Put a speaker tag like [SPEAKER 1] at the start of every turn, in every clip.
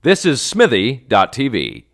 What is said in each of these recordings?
[SPEAKER 1] This is Smithy.tv.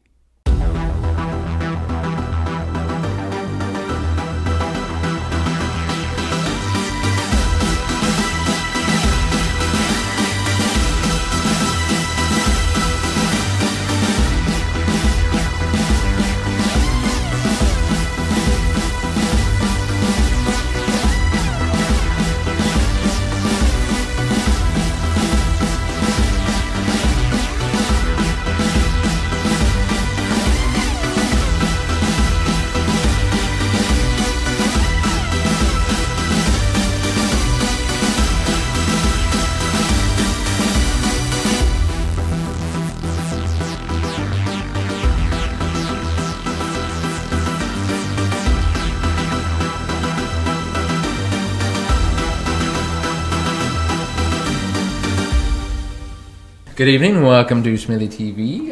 [SPEAKER 2] Good evening, and welcome to Smithy TV,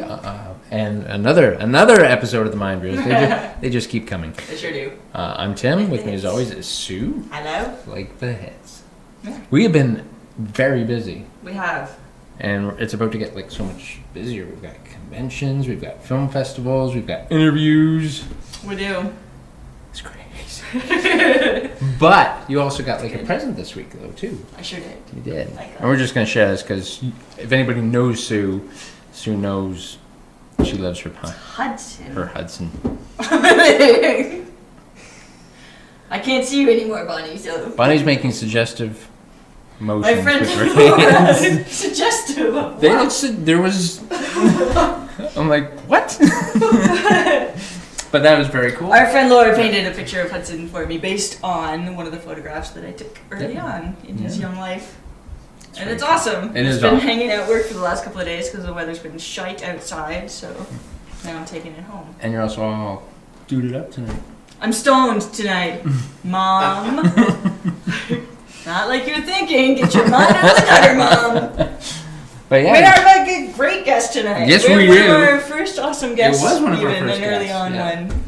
[SPEAKER 2] and another episode of the Mind Reels. They just keep coming.
[SPEAKER 3] They sure do.
[SPEAKER 2] I'm Tim. With me, as always, is Sue.
[SPEAKER 3] Hello.
[SPEAKER 2] Like the hits.
[SPEAKER 3] Yeah.
[SPEAKER 2] We have been very busy,
[SPEAKER 3] We have.
[SPEAKER 2] and it's about to get so much busier. We've got conventions, we've got film festivals, we've got interviews.
[SPEAKER 3] We do.
[SPEAKER 2] It's crazy. But you also got a present this week, though, too.
[SPEAKER 3] I sure did.
[SPEAKER 2] You did. And we're just going to share this because if anybody knows Sue knows she loves her pie.
[SPEAKER 3] Hudson.
[SPEAKER 2] Her Hudson.
[SPEAKER 3] I can't see you anymore, Bonnie, so.
[SPEAKER 2] Bonnie's making suggestive motions
[SPEAKER 3] My friend
[SPEAKER 2] with her hands.
[SPEAKER 3] suggestive of
[SPEAKER 2] They
[SPEAKER 3] what?
[SPEAKER 2] looked, there was... I'm like, what? But that was very cool.
[SPEAKER 3] Our friend Laura painted a picture of Hudson for me based on one of the photographs that I took early on in his young life. And it's awesome.
[SPEAKER 2] It
[SPEAKER 3] It's
[SPEAKER 2] is
[SPEAKER 3] been
[SPEAKER 2] awesome.
[SPEAKER 3] hanging out at work for the last couple of days because the weather's been shite outside, so now I'm taking it home.
[SPEAKER 2] And you're also all duded up tonight.
[SPEAKER 3] I'm stoned tonight, Mom. Not like you're thinking. Get your mind out of the gutter, Mom.
[SPEAKER 2] But yeah.
[SPEAKER 3] We have a great guest tonight.
[SPEAKER 2] Yes, we
[SPEAKER 3] One
[SPEAKER 2] do.
[SPEAKER 3] of our first awesome guests.
[SPEAKER 2] It was one of our
[SPEAKER 3] even
[SPEAKER 2] first
[SPEAKER 3] an early
[SPEAKER 2] guests,
[SPEAKER 3] on
[SPEAKER 2] yeah.
[SPEAKER 3] one.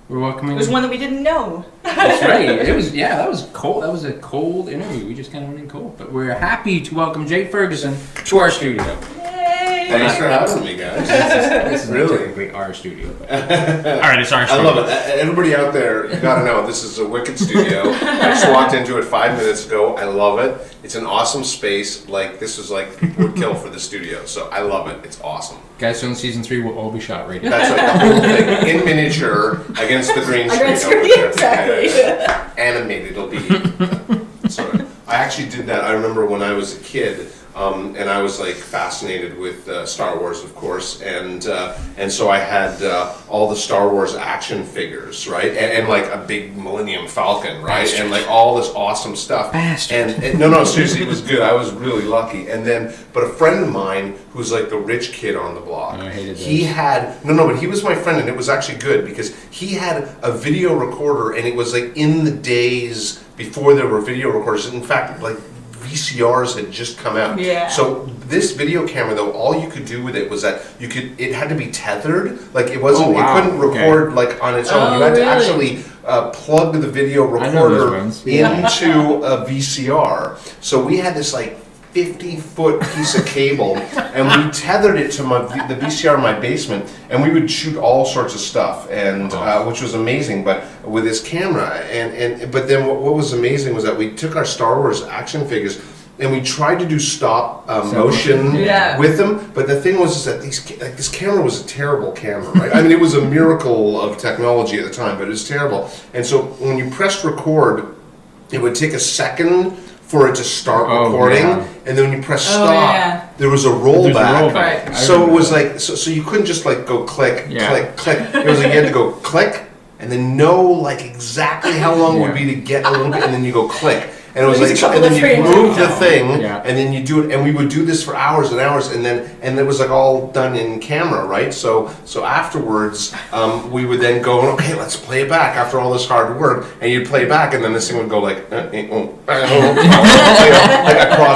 [SPEAKER 2] We're welcoming...
[SPEAKER 3] It was one that we didn't know.
[SPEAKER 2] That's right. It was, that was cold. That was a cold interview. We just kind of went in cold. But we're happy to welcome Jay Ferguson to our studio.
[SPEAKER 3] Yay!
[SPEAKER 4] Thanks for having me, guys.
[SPEAKER 2] This is
[SPEAKER 4] Really?
[SPEAKER 2] technically our studio. Alright, it's our
[SPEAKER 4] I
[SPEAKER 2] studio.
[SPEAKER 4] love it. Everybody out there, you gotta know, this is a wicked studio. I just walked into it 5 minutes ago. I love it. It's an awesome space. This is people would kill for the studio. So I love it. It's awesome.
[SPEAKER 2] Guidestones Season 3 will all be shot right here.
[SPEAKER 4] That's the whole thing. In miniature, against the green screen.
[SPEAKER 3] Against
[SPEAKER 4] over
[SPEAKER 3] screen,
[SPEAKER 4] there.
[SPEAKER 3] exactly.
[SPEAKER 4] Yeah. Animated, it'll be. So I actually did that. I remember when I was a kid. And I was fascinated with Star Wars, of course, and so I had all the Star Wars action figures, right, and a big Millennium Falcon, right,
[SPEAKER 2] Bastard.
[SPEAKER 4] and all this awesome stuff.
[SPEAKER 2] Bastard.
[SPEAKER 4] And no, seriously, it was good. I was really lucky. And then, but a friend of mine who's the rich kid on the block,
[SPEAKER 2] Oh, I hated those.
[SPEAKER 4] he had but he was my friend, and it was actually good because he had a video recorder, and it was in the days before there were video recorders. In fact, VCRs had just come out.
[SPEAKER 3] Yeah.
[SPEAKER 4] So this video camera, though, all you could do with it was that it had to be tethered. It wasn't.
[SPEAKER 2] Oh, wow.
[SPEAKER 4] It couldn't record on its own.
[SPEAKER 3] Oh,
[SPEAKER 4] You had to
[SPEAKER 3] really?
[SPEAKER 4] actually plug the video
[SPEAKER 2] I know those
[SPEAKER 4] recorder
[SPEAKER 2] ones.
[SPEAKER 4] into a VCR. So we had this 50-foot piece of cable, and we tethered it to the VCR in my basement, and we would shoot all sorts of stuff, and which was amazing. But with this camera, but then what was amazing was that we took our Star Wars action figures, and we tried to do stop motion
[SPEAKER 3] Yeah.
[SPEAKER 4] with them. But the thing was is that this camera was a terrible camera, right? I mean, it was a miracle of technology at the time, but it was terrible. And so when you pressed record, it would take a second for it to start recording,
[SPEAKER 2] yeah.
[SPEAKER 4] and then when you press stop,
[SPEAKER 3] yeah.
[SPEAKER 4] there was a
[SPEAKER 2] There's a
[SPEAKER 4] rollback.
[SPEAKER 2] rollback.
[SPEAKER 3] Right.
[SPEAKER 2] I
[SPEAKER 4] So it
[SPEAKER 2] remember
[SPEAKER 4] was
[SPEAKER 2] that.
[SPEAKER 4] so you couldn't just go click,
[SPEAKER 2] Yeah.
[SPEAKER 4] click, click. It was you had to go click, and then know exactly how long it would be to get a little bit, and then you go click. And it was
[SPEAKER 3] There's a couple
[SPEAKER 4] and then
[SPEAKER 3] of
[SPEAKER 4] you
[SPEAKER 3] frames
[SPEAKER 4] move the
[SPEAKER 3] now.
[SPEAKER 4] thing,
[SPEAKER 2] Yeah.
[SPEAKER 4] and then you do it, and we would do this for hours and hours, and it was all done in camera, right? So afterwards, we would then go, okay, let's play it back after all this hard work, and you'd play back, and then this thing would go across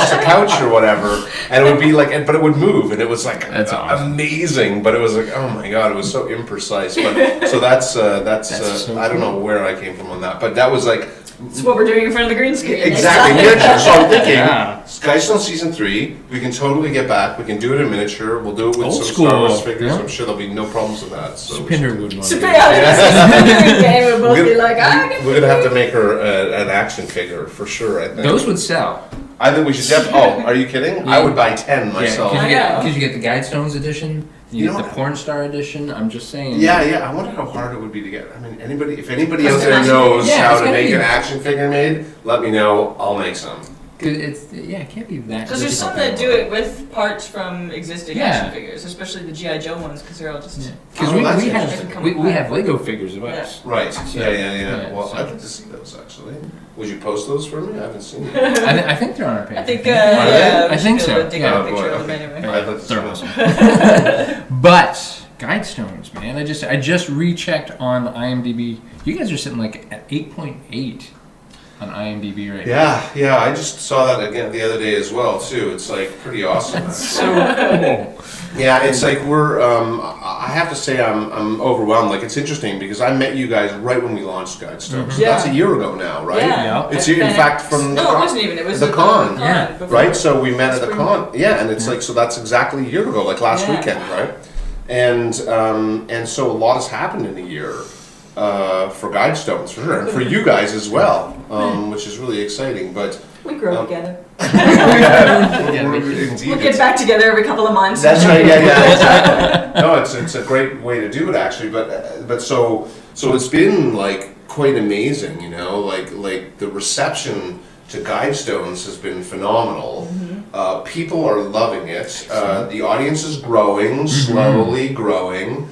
[SPEAKER 4] the couch or whatever, and it would be but it would move, and it was
[SPEAKER 2] That's awesome.
[SPEAKER 4] amazing, but it was oh my god, it was so imprecise. But so that's
[SPEAKER 2] so
[SPEAKER 4] I don't know where I came from on that, but that was
[SPEAKER 3] It's what we're doing in front of the green screen.
[SPEAKER 4] Exactly,
[SPEAKER 3] next time.
[SPEAKER 4] miniature. So I'm thinking,
[SPEAKER 2] Yeah.
[SPEAKER 4] Guidestone Season 3, we can totally get back. We can do it in miniature. We'll do it with
[SPEAKER 2] Old
[SPEAKER 4] some
[SPEAKER 2] school.
[SPEAKER 4] Star Wars figures.
[SPEAKER 2] Yeah.
[SPEAKER 4] I'm sure there'll be no problems with that. So
[SPEAKER 2] Spinner would want
[SPEAKER 3] So
[SPEAKER 2] to.
[SPEAKER 3] we'll both be like,
[SPEAKER 4] we're gonna have to make her an action figure for sure. I think.
[SPEAKER 2] Those would sell.
[SPEAKER 4] I think we should definitely. Oh, are you kidding? I would buy 10 myself.
[SPEAKER 2] Yeah,
[SPEAKER 3] Yeah.
[SPEAKER 2] because you get the Guidestones edition, you
[SPEAKER 4] You
[SPEAKER 2] get
[SPEAKER 4] know
[SPEAKER 2] the
[SPEAKER 4] what?
[SPEAKER 2] Porn Star edition. I'm just saying.
[SPEAKER 4] Yeah. I wonder how hard it would be to get. I mean, if anybody out
[SPEAKER 3] Custom
[SPEAKER 4] there
[SPEAKER 3] action
[SPEAKER 4] knows
[SPEAKER 3] figure.
[SPEAKER 2] Yeah,
[SPEAKER 4] how
[SPEAKER 2] it's
[SPEAKER 4] to
[SPEAKER 2] gotta
[SPEAKER 4] make
[SPEAKER 2] be-
[SPEAKER 4] an action figure made, let me know. I'll make some.
[SPEAKER 2] 'Cause it can't be that.
[SPEAKER 3] Because there's some
[SPEAKER 2] difficult
[SPEAKER 3] that do it with parts from existing
[SPEAKER 2] Yeah.
[SPEAKER 3] action figures, especially the G.I. Joe ones, because they're all just.
[SPEAKER 2] Because
[SPEAKER 4] Oh, that's
[SPEAKER 2] we
[SPEAKER 4] interesting.
[SPEAKER 2] have we have Lego figures of us.
[SPEAKER 4] Right. Yeah.
[SPEAKER 2] Yeah,
[SPEAKER 4] Well,
[SPEAKER 2] so-
[SPEAKER 4] I'd like to see those actually. Would you post those for me? I haven't seen them.
[SPEAKER 2] I think they're on our page.
[SPEAKER 3] I think,
[SPEAKER 4] they?
[SPEAKER 3] yeah,
[SPEAKER 2] I
[SPEAKER 3] we
[SPEAKER 2] think
[SPEAKER 3] should be
[SPEAKER 2] so.
[SPEAKER 3] able to dig
[SPEAKER 2] Yeah.
[SPEAKER 3] out a
[SPEAKER 4] Oh,
[SPEAKER 3] picture
[SPEAKER 4] boy,
[SPEAKER 3] of them
[SPEAKER 4] okay.
[SPEAKER 3] anyway.
[SPEAKER 4] I'd like to see
[SPEAKER 2] They're
[SPEAKER 4] them.
[SPEAKER 2] awesome. But Guidestones, man, I just rechecked on IMDb. You guys are sitting like at 8.8 on IMDb right now.
[SPEAKER 4] Yeah, I just saw that again the other day as well too. It's like pretty awesome. Actually.
[SPEAKER 2] So cool.
[SPEAKER 4] Yeah, it's like we're. I have to say I'm overwhelmed. Like it's interesting because I met you guys right when we launched Guidestones. So
[SPEAKER 3] Yeah.
[SPEAKER 4] that's a year ago now, right?
[SPEAKER 3] Yeah.
[SPEAKER 4] It's
[SPEAKER 3] At
[SPEAKER 4] in
[SPEAKER 3] FedEx.
[SPEAKER 4] fact from the
[SPEAKER 3] No,
[SPEAKER 4] con.
[SPEAKER 3] it wasn't even. It was
[SPEAKER 4] the
[SPEAKER 3] at
[SPEAKER 4] con.
[SPEAKER 2] Yeah.
[SPEAKER 3] before.
[SPEAKER 4] Right, so we met at the
[SPEAKER 3] Spring.
[SPEAKER 4] con. Yeah, and it's like so that's exactly a year ago, like last
[SPEAKER 3] Yeah.
[SPEAKER 4] weekend, right? And so a lot has happened in a year for Guidestones for sure, and for you guys as well, which is really exciting. But
[SPEAKER 3] We grow together.
[SPEAKER 4] indeed,
[SPEAKER 3] We'll get back together every couple of months.
[SPEAKER 4] that's right. Yeah, exactly. No, it's a great way to do it actually. But so it's been like quite amazing, you know, like the reception to Guidestones has been phenomenal. People are loving it. The audience is growing, slowly growing.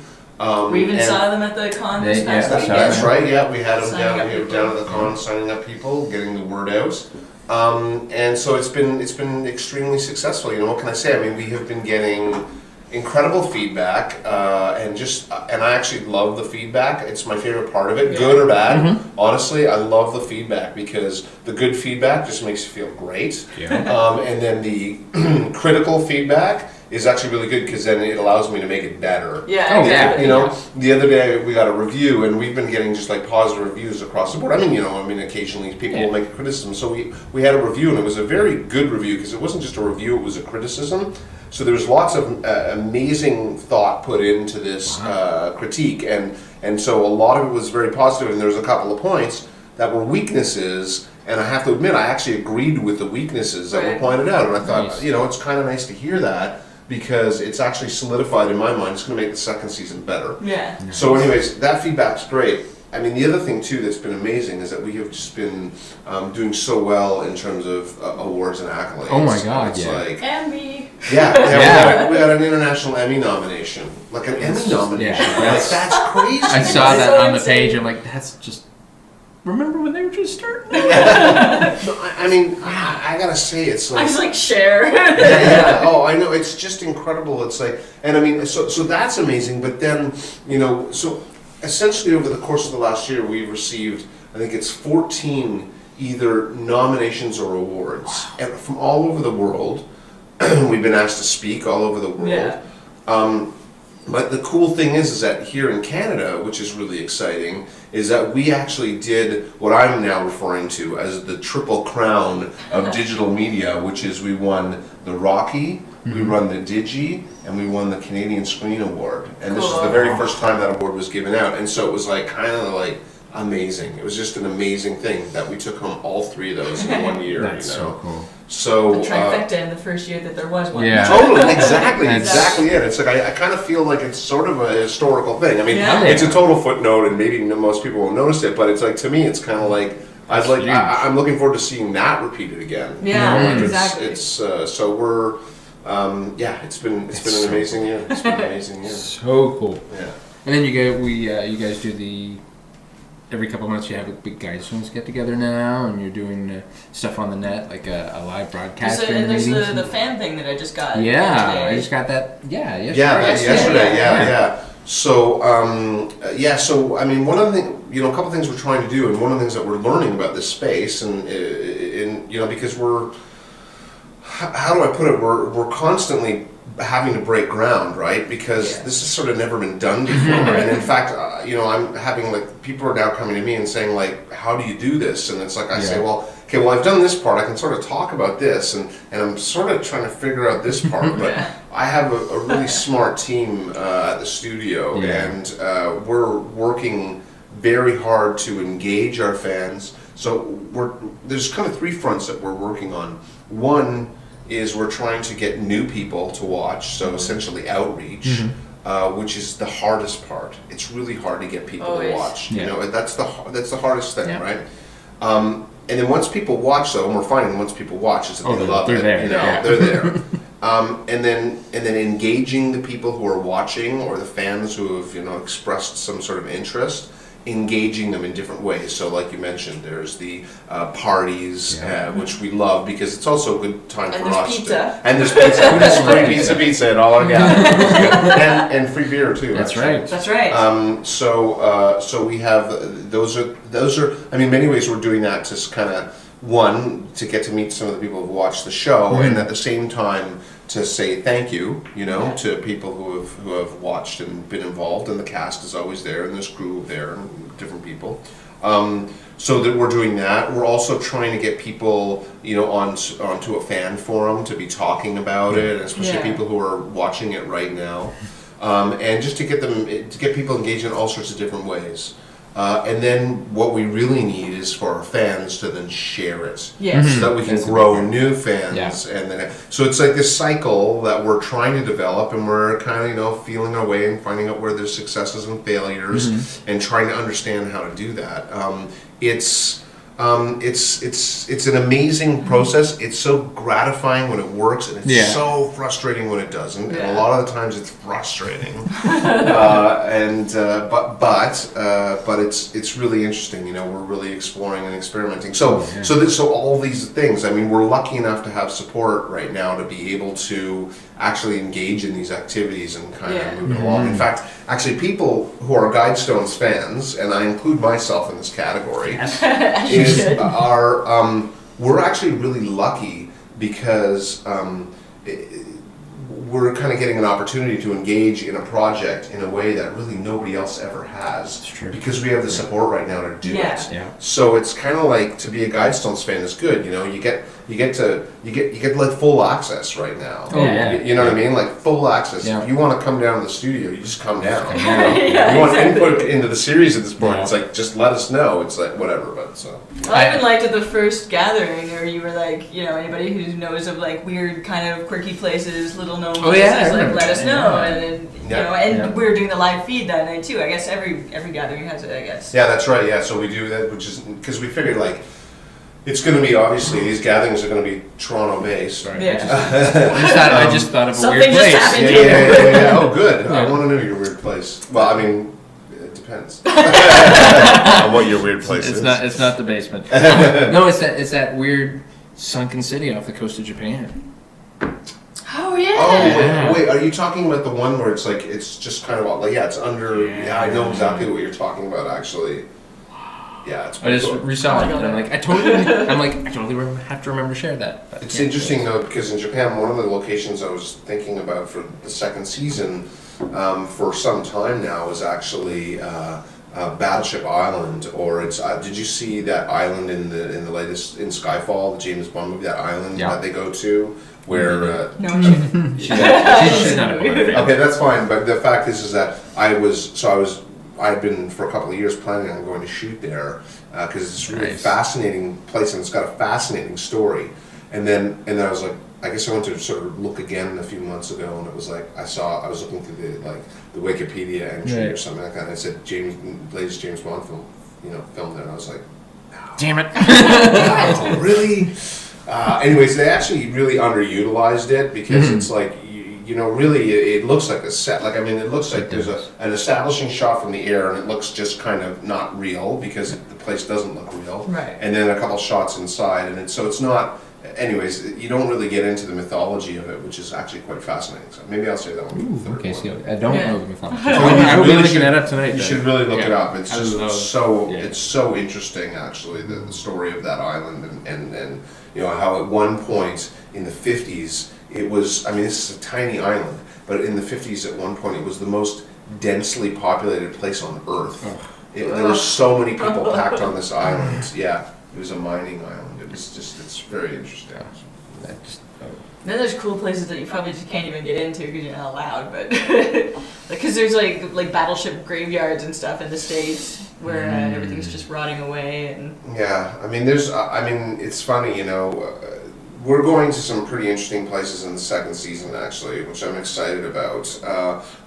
[SPEAKER 3] We even
[SPEAKER 4] and-
[SPEAKER 3] saw them at the con this
[SPEAKER 2] They-
[SPEAKER 3] past
[SPEAKER 2] yeah,
[SPEAKER 3] week.
[SPEAKER 2] sorry.
[SPEAKER 4] That's right. Yeah, we had them
[SPEAKER 3] Signing
[SPEAKER 4] down
[SPEAKER 3] up
[SPEAKER 4] here,
[SPEAKER 3] people.
[SPEAKER 4] down at the con, signing up people, getting the word out. And so it's been extremely successful. You know, what can I say? I mean, we have been getting incredible feedback, and I actually love the feedback. It's my favorite part of it,
[SPEAKER 3] Yeah.
[SPEAKER 4] good or bad. Honestly, I love the feedback because the good feedback just makes you feel great.
[SPEAKER 2] Yeah.
[SPEAKER 4] And then the critical feedback is actually really good because then it allows me to make it better.
[SPEAKER 3] Yeah,
[SPEAKER 2] Oh, yeah.
[SPEAKER 3] exactly.
[SPEAKER 4] You know, the other day we got a review, and we've been getting just like positive reviews across the board. I mean, occasionally people will make a criticism. So we had a review, and it was a very good review because it wasn't just a review; it was a criticism. So there was lots of amazing thought put into this critique, and so a lot of it was very positive. And there was a couple of points that were weaknesses. And I have to admit, I actually agreed with the weaknesses that were
[SPEAKER 3] Right.
[SPEAKER 4] pointed out. And I thought,
[SPEAKER 2] Nice.
[SPEAKER 4] you know, it's kind of nice to hear that because it's actually solidified in my mind. It's going to make the second season better.
[SPEAKER 3] Yeah.
[SPEAKER 4] So anyways, that feedback's great. I mean, the other thing too that's been amazing is that we have just been doing so well in terms of awards and accolades.
[SPEAKER 2] Oh my God,
[SPEAKER 4] It's
[SPEAKER 2] yeah.
[SPEAKER 4] like,
[SPEAKER 3] Emmy.
[SPEAKER 4] yeah. We got an international Emmy nomination. Like an Emmy nomination.
[SPEAKER 2] Yeah,
[SPEAKER 4] Like, that's crazy.
[SPEAKER 2] I saw
[SPEAKER 3] It's
[SPEAKER 2] that
[SPEAKER 3] so
[SPEAKER 2] on the
[SPEAKER 3] insane.
[SPEAKER 2] page. I'm like, that's just. Remember when they were just starting?
[SPEAKER 4] No, I mean, I gotta say, it's
[SPEAKER 3] I
[SPEAKER 4] like...
[SPEAKER 3] was like, share.
[SPEAKER 4] Yeah. Oh, I know. It's just incredible. It's like, and I mean, so that's amazing. But then, you know, so essentially over the course of the last year, we've received, I think it's 14 either nominations or awards, and from all over the world. We've been asked to speak all over the world.
[SPEAKER 3] Yeah.
[SPEAKER 4] But the cool thing is that here in Canada, which is really exciting, is that we actually did what I'm now referring to as the triple crown of digital media, which is we won the Rocky, we won the Digi, and we won the Canadian Screen Award. And this is the very first time that award was given out. And so it was like kind of like amazing. It was just an amazing thing that we took home all three of those in 1 year.
[SPEAKER 2] That's
[SPEAKER 4] you know?
[SPEAKER 2] so cool.
[SPEAKER 4] So
[SPEAKER 3] The trifecta in the first year that there was one.
[SPEAKER 2] Yeah.
[SPEAKER 4] Totally, exactly,
[SPEAKER 2] That's-
[SPEAKER 4] exactly it. It's like I kind of feel like it's sort of a historical thing. I mean,
[SPEAKER 3] Yeah.
[SPEAKER 4] it's a total footnote, and maybe most people won't notice it, but it's like to me, it's kind of like
[SPEAKER 2] huge.
[SPEAKER 4] I'm looking forward to seeing that repeated again.
[SPEAKER 3] Yeah,
[SPEAKER 4] Like
[SPEAKER 3] exactly.
[SPEAKER 4] It's so we're it's been an amazing year. It's been an amazing year.
[SPEAKER 2] So cool.
[SPEAKER 4] Yeah.
[SPEAKER 2] And then you guys do the every couple of months you have a big Guidestones get together now, and you're doing stuff on the net like a live broadcast.
[SPEAKER 3] And there's
[SPEAKER 2] meetings.
[SPEAKER 3] the fan thing that I just got.
[SPEAKER 2] Yeah,
[SPEAKER 3] today.
[SPEAKER 2] I just got that. Yeah, yesterday.
[SPEAKER 4] Yesterday.
[SPEAKER 2] Yeah.
[SPEAKER 4] Yeah. So, so I mean, one of the things, a couple things we're trying to do, and one of the things that we're learning about this space, and because how do I put it? We're constantly having to break ground, right? Because this has sort of never been done before. And in fact, I'm having like people are now coming to me and saying like, how do you do this? And it's like I say, well, I've done this part. I can sort of talk about this, and I'm sort of trying to figure out this part. But I have a really smart team at the studio, and we're working very hard to engage our fans. So there's kind of three fronts that we're working on. One is we're trying to get new people to watch, so essentially outreach, which is the hardest part. It's really hard to get people to watch. You know, that's the hardest thing, right? And then once people watch, though, and we're finding once people watch, is that they love it.
[SPEAKER 5] There.
[SPEAKER 4] You know, they're there. And then engaging the people who are watching or the fans who have expressed some sort of interest, engaging them in different ways. So like you mentioned, there's the parties, which we love because it's also a good time for us. And there's pizza. There's free pizza and all our and free beer too.
[SPEAKER 5] That's right.
[SPEAKER 3] That's right.
[SPEAKER 4] So we have those are. I mean, in many ways we're doing that to kind of to get to meet some of the people who've watched the show, and at the same time to say thank you, to people who have watched and been involved, and the cast is always there, and there's crew there, and different people. So that we're doing that. We're also trying to get people, onto a fan forum to be talking about it, especially people who are watching it right now, and just to get people engaged in all sorts of different ways. And then what we really need is for our fans to then share it, so that we can grow new fans, and then so it's like this cycle that we're trying to develop, and we're kind of feeling our way and finding out where there's successes and failures, and trying to understand how to do that. It's an amazing process. It's so gratifying when it works, and it's so frustrating when it doesn't. And a lot of the times it's frustrating, but it's really interesting. We're really exploring and experimenting. So all these things. I mean, we're lucky enough to have support right now to be able to actually engage in these activities and kind of move it along. In fact, actually, people who are Guidestones fans, and I include myself in this category, we're actually really lucky because we're kind of getting an opportunity to engage in a project in a way that really nobody else ever has. That's true. Because we have the support right now to do it.
[SPEAKER 5] Yeah.
[SPEAKER 4] So it's kind of like to be a Guidestones fan is good. You get like full access right now.
[SPEAKER 5] Oh yeah.
[SPEAKER 4] You know what I mean? Like full access.
[SPEAKER 5] Yeah.
[SPEAKER 4] If you want to come down to the studio, you just come down. You want input into the series at this point? It's like just let us know. It's like whatever. But so.
[SPEAKER 3] Well, I even liked at the first gathering, or you were like, anybody who knows of like weird kind of quirky places, little known places, like let us know, and then we were doing the live feed that night too. I guess every gathering has it. I guess.
[SPEAKER 4] Yeah, that's right. Yeah, so we do that, which is because we figured like. It's going to be, obviously, these gatherings are going to be Toronto-based, right?
[SPEAKER 5] Yeah. I just thought of a weird
[SPEAKER 3] Something just
[SPEAKER 5] place.
[SPEAKER 3] happened.
[SPEAKER 4] Yeah. Oh, good. I want to know your weird place. Well, I mean, it depends on what your weird place is.
[SPEAKER 5] It's not the basement. No, it's that weird sunken city off the coast of Japan.
[SPEAKER 3] Oh yeah.
[SPEAKER 4] Oh wait, are you talking about the one where it's like it's just kind of like it's under? Yeah, I know exactly what you're talking about actually. Yeah, it's
[SPEAKER 5] I just
[SPEAKER 4] cool.
[SPEAKER 5] resaw it, and I'm like, I totally have to remember to share that.
[SPEAKER 4] It's interesting though because in Japan, one of the locations I was thinking about for the second season, for some time now, is actually Battleship Island, or it's. Did you see that island in the latest in Skyfall, the James Bond movie? That island that they go to, where
[SPEAKER 3] no, she didn't.
[SPEAKER 5] She's not a Bond fan.
[SPEAKER 4] Okay, that's fine. But the fact is that I've been for a couple of years planning on going to shoot there because it's a really fascinating place and it's got a fascinating story. And then I was like, I guess I went to sort of look again a few months ago, and it was like I was looking through the Wikipedia entry or something like that, and it said latest James Bond film, filmed there, and I was like,
[SPEAKER 5] damn it!
[SPEAKER 4] wow, really? Anyways, they actually really underutilized it because it's like. Really, it looks like a set. Like, I mean, it looks like there's an establishing shot from the air, and it looks just kind of not real because the place doesn't look real.
[SPEAKER 3] Right.
[SPEAKER 4] And then a couple shots inside, and so it's not. Anyways, you don't really get into the mythology of it, which is actually quite fascinating. So maybe I'll say that one.
[SPEAKER 5] Ooh, okay, so I don't know the mythology.
[SPEAKER 4] I
[SPEAKER 5] will be looking that up tonight.
[SPEAKER 4] You should really look it up. It's just it's so interesting, actually, the story of that island and how at one point in the 50s. it was, I mean, this is a tiny island, but in the 50s at one point, it was the most densely populated place on Earth. There were so many people packed on this island. Yeah, it was a mining island. It was just, it's very interesting.
[SPEAKER 3] Then there's cool places that you probably just can't even get into because you're not allowed, but because there's like battleship graveyards and stuff in the States where everything's just rotting away and.
[SPEAKER 4] Yeah, I mean, it's funny, we're going to some pretty interesting places in the second season, actually, which I'm excited about.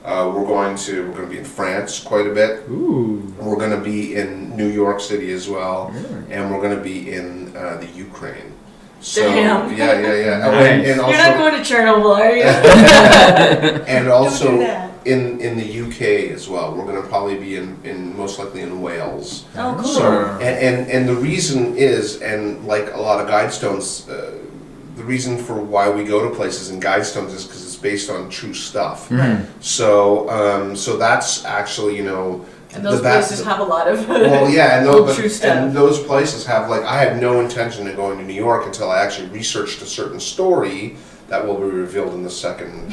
[SPEAKER 4] We're going to be in France quite a bit.
[SPEAKER 5] Ooh.
[SPEAKER 4] We're going to be in New York City as well, and we're going to be in the Ukraine. So,
[SPEAKER 3] Damn.
[SPEAKER 4] yeah. And also,
[SPEAKER 3] you're not going to Chernobyl, are you?
[SPEAKER 4] and also
[SPEAKER 3] Don't do that.
[SPEAKER 4] in the UK as well. We're going to probably be in most likely in Wales.
[SPEAKER 3] Oh, cool.
[SPEAKER 4] So, and the reason is, and like a lot of Guidestones, the reason for why we go to places in Guidestones is because it's based on true stuff. So that's actually,
[SPEAKER 3] And those places have a lot of true stuff.
[SPEAKER 4] And those places have, like, I had no intention of going to New York until I actually researched a certain story that will be revealed in the second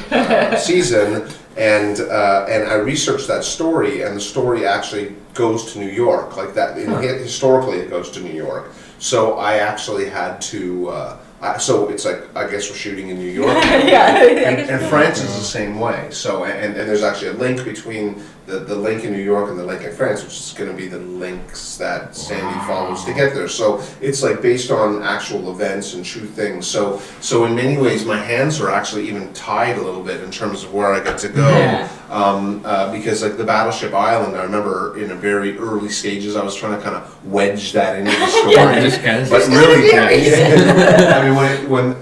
[SPEAKER 4] season, and I researched that story, and the story actually goes to New York, like that. Historically, it goes to New York. So I actually had to. So it's like, I guess we're shooting in New York. And France is the same way. So and there's actually a link between the link in New York and the link in France, which is going to be the links that Sandy follows to get there. So it's like based on actual events and true things. So in many ways, my hands are actually even tied a little bit in terms of where I get to go. Because like the Battleship Island, I remember in the very early stages, I was trying to kind of wedge that into the story. But really, I mean,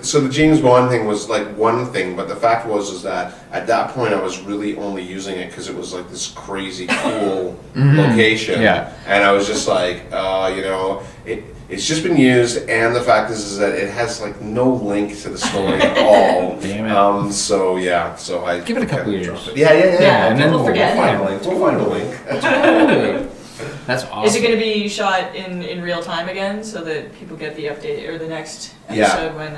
[SPEAKER 4] so the James Bond thing was like one thing, but the fact was that at that point I was really only using it because it was like this crazy cool location. And I was just like, it's just been used, and the fact is that it has like no link to the story at all.
[SPEAKER 5] Damn it.
[SPEAKER 4] So I
[SPEAKER 5] give it a couple years.
[SPEAKER 4] Yeah.
[SPEAKER 3] And then we'll find
[SPEAKER 4] a link. We'll find a link.
[SPEAKER 5] That's awesome.
[SPEAKER 3] Is it going to be shot in real time again, so that people get the update or the next episode when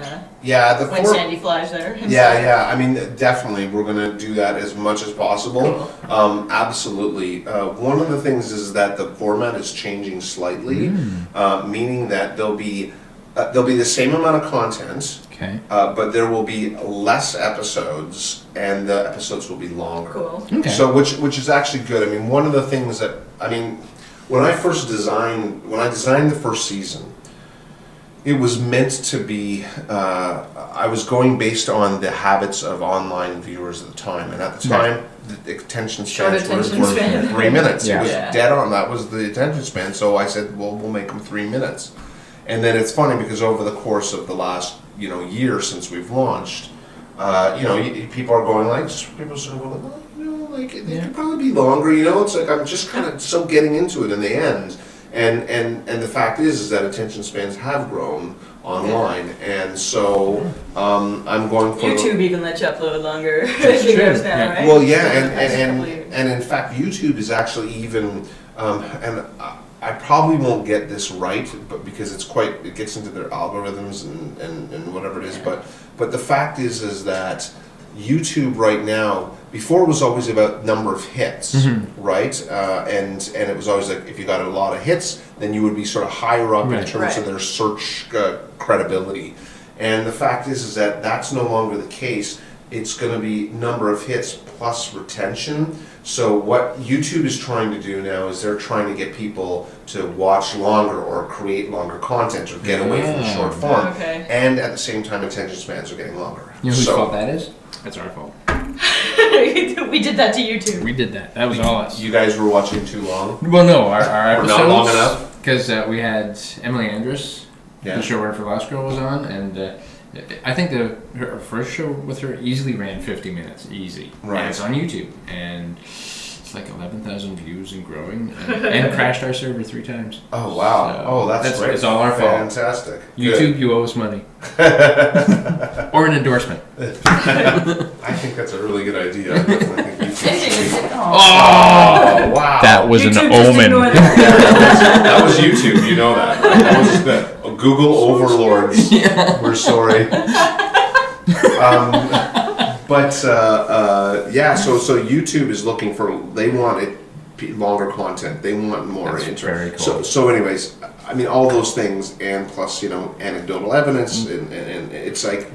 [SPEAKER 3] Sandy flies there?
[SPEAKER 4] Yeah. I mean, definitely, we're going to do that as much as possible.
[SPEAKER 3] Cool.
[SPEAKER 4] Absolutely. One of the things is that the format is changing slightly, meaning that there'll be the same amount of content.
[SPEAKER 5] Okay.
[SPEAKER 4] But there will be less episodes, and the episodes will be longer.
[SPEAKER 3] Cool.
[SPEAKER 5] Okay.
[SPEAKER 4] So, which is actually good. I mean, one of the things that when I designed the first season, it was meant to be. I was going based on the habits of online viewers at the time, and at the time, the attention spans were 3 minutes. It was dead on. That was the attention span. So I said, well, we'll make them 3 minutes. And then it's funny because over the course of the last year since we've launched, people are going like, people sort of go like, it could probably be longer. It's like I'm just kind of so getting into it in the end, and the fact is that attention spans have grown online, and so I'm going for
[SPEAKER 3] YouTube even lets you upload longer videos now, right?
[SPEAKER 4] Well, and in fact, YouTube is actually even and. I probably won't get this right, but because it gets into their algorithms and whatever it is. But the fact is that YouTube right now, before it was always about number of hits, right? And it was always like if you got a lot of hits, then you would be sort of higher up in terms of their search credibility. And the fact is that that's no longer the case. It's going to be number of hits plus retention. So what YouTube is trying to do now is they're trying to get people to watch longer or create longer content or get away from the short form. And at the same time, attention spans are getting longer.
[SPEAKER 5] You know whose fault that is? That's our fault.
[SPEAKER 3] We did that to YouTube.
[SPEAKER 5] We did that. That was all us.
[SPEAKER 4] You guys were watching too long?
[SPEAKER 5] Well, no. Our episodes...
[SPEAKER 4] not long enough?
[SPEAKER 5] Because we had Emily Andrus, the showrunner for Last Girl, was on, and... I think her first show with her easily ran 50 minutes, easy.
[SPEAKER 4] Right.
[SPEAKER 5] And it's on YouTube, and it's like 11,000 views and growing, and crashed our server 3 times.
[SPEAKER 4] Oh wow!
[SPEAKER 5] So
[SPEAKER 4] that's great.
[SPEAKER 5] It's all our fault.
[SPEAKER 4] Fantastic.
[SPEAKER 5] YouTube, you owe us money, or an endorsement.
[SPEAKER 4] I think that's a really good idea. I definitely think YouTube.
[SPEAKER 5] Oh
[SPEAKER 4] wow!
[SPEAKER 1] That was
[SPEAKER 3] YouTube
[SPEAKER 1] an omen.
[SPEAKER 4] That was YouTube. You know that. Right? That was the Google overlords. We're sorry. Yeah, so YouTube is looking for, they want it longer content. They want more.
[SPEAKER 5] That's very cool.
[SPEAKER 4] So anyways, I mean, all those things, and plus, anecdotal evidence, and it's like,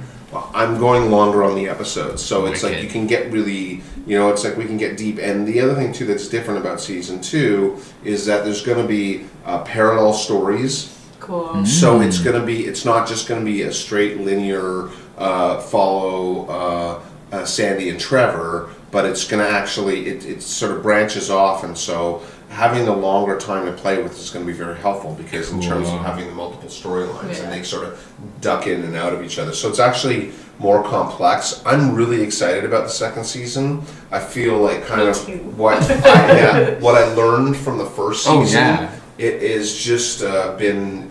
[SPEAKER 4] I'm going longer on the episodes, so it's like you can get really, it's like we can get deep. And the other thing too that's different about season 2 is that there's going to be parallel stories.
[SPEAKER 3] Cool.
[SPEAKER 4] So it's not just going to be a straight linear follow Sandy and Trevor, but it's going to actually, it sort of branches off, and so having the longer time to play with is going to be very helpful, because in terms of having the multiple storylines, and they sort of duck in and out of each other. So it's actually more complex. I'm really excited about the second season. I feel like kind of what I learned from the first season, it has just been,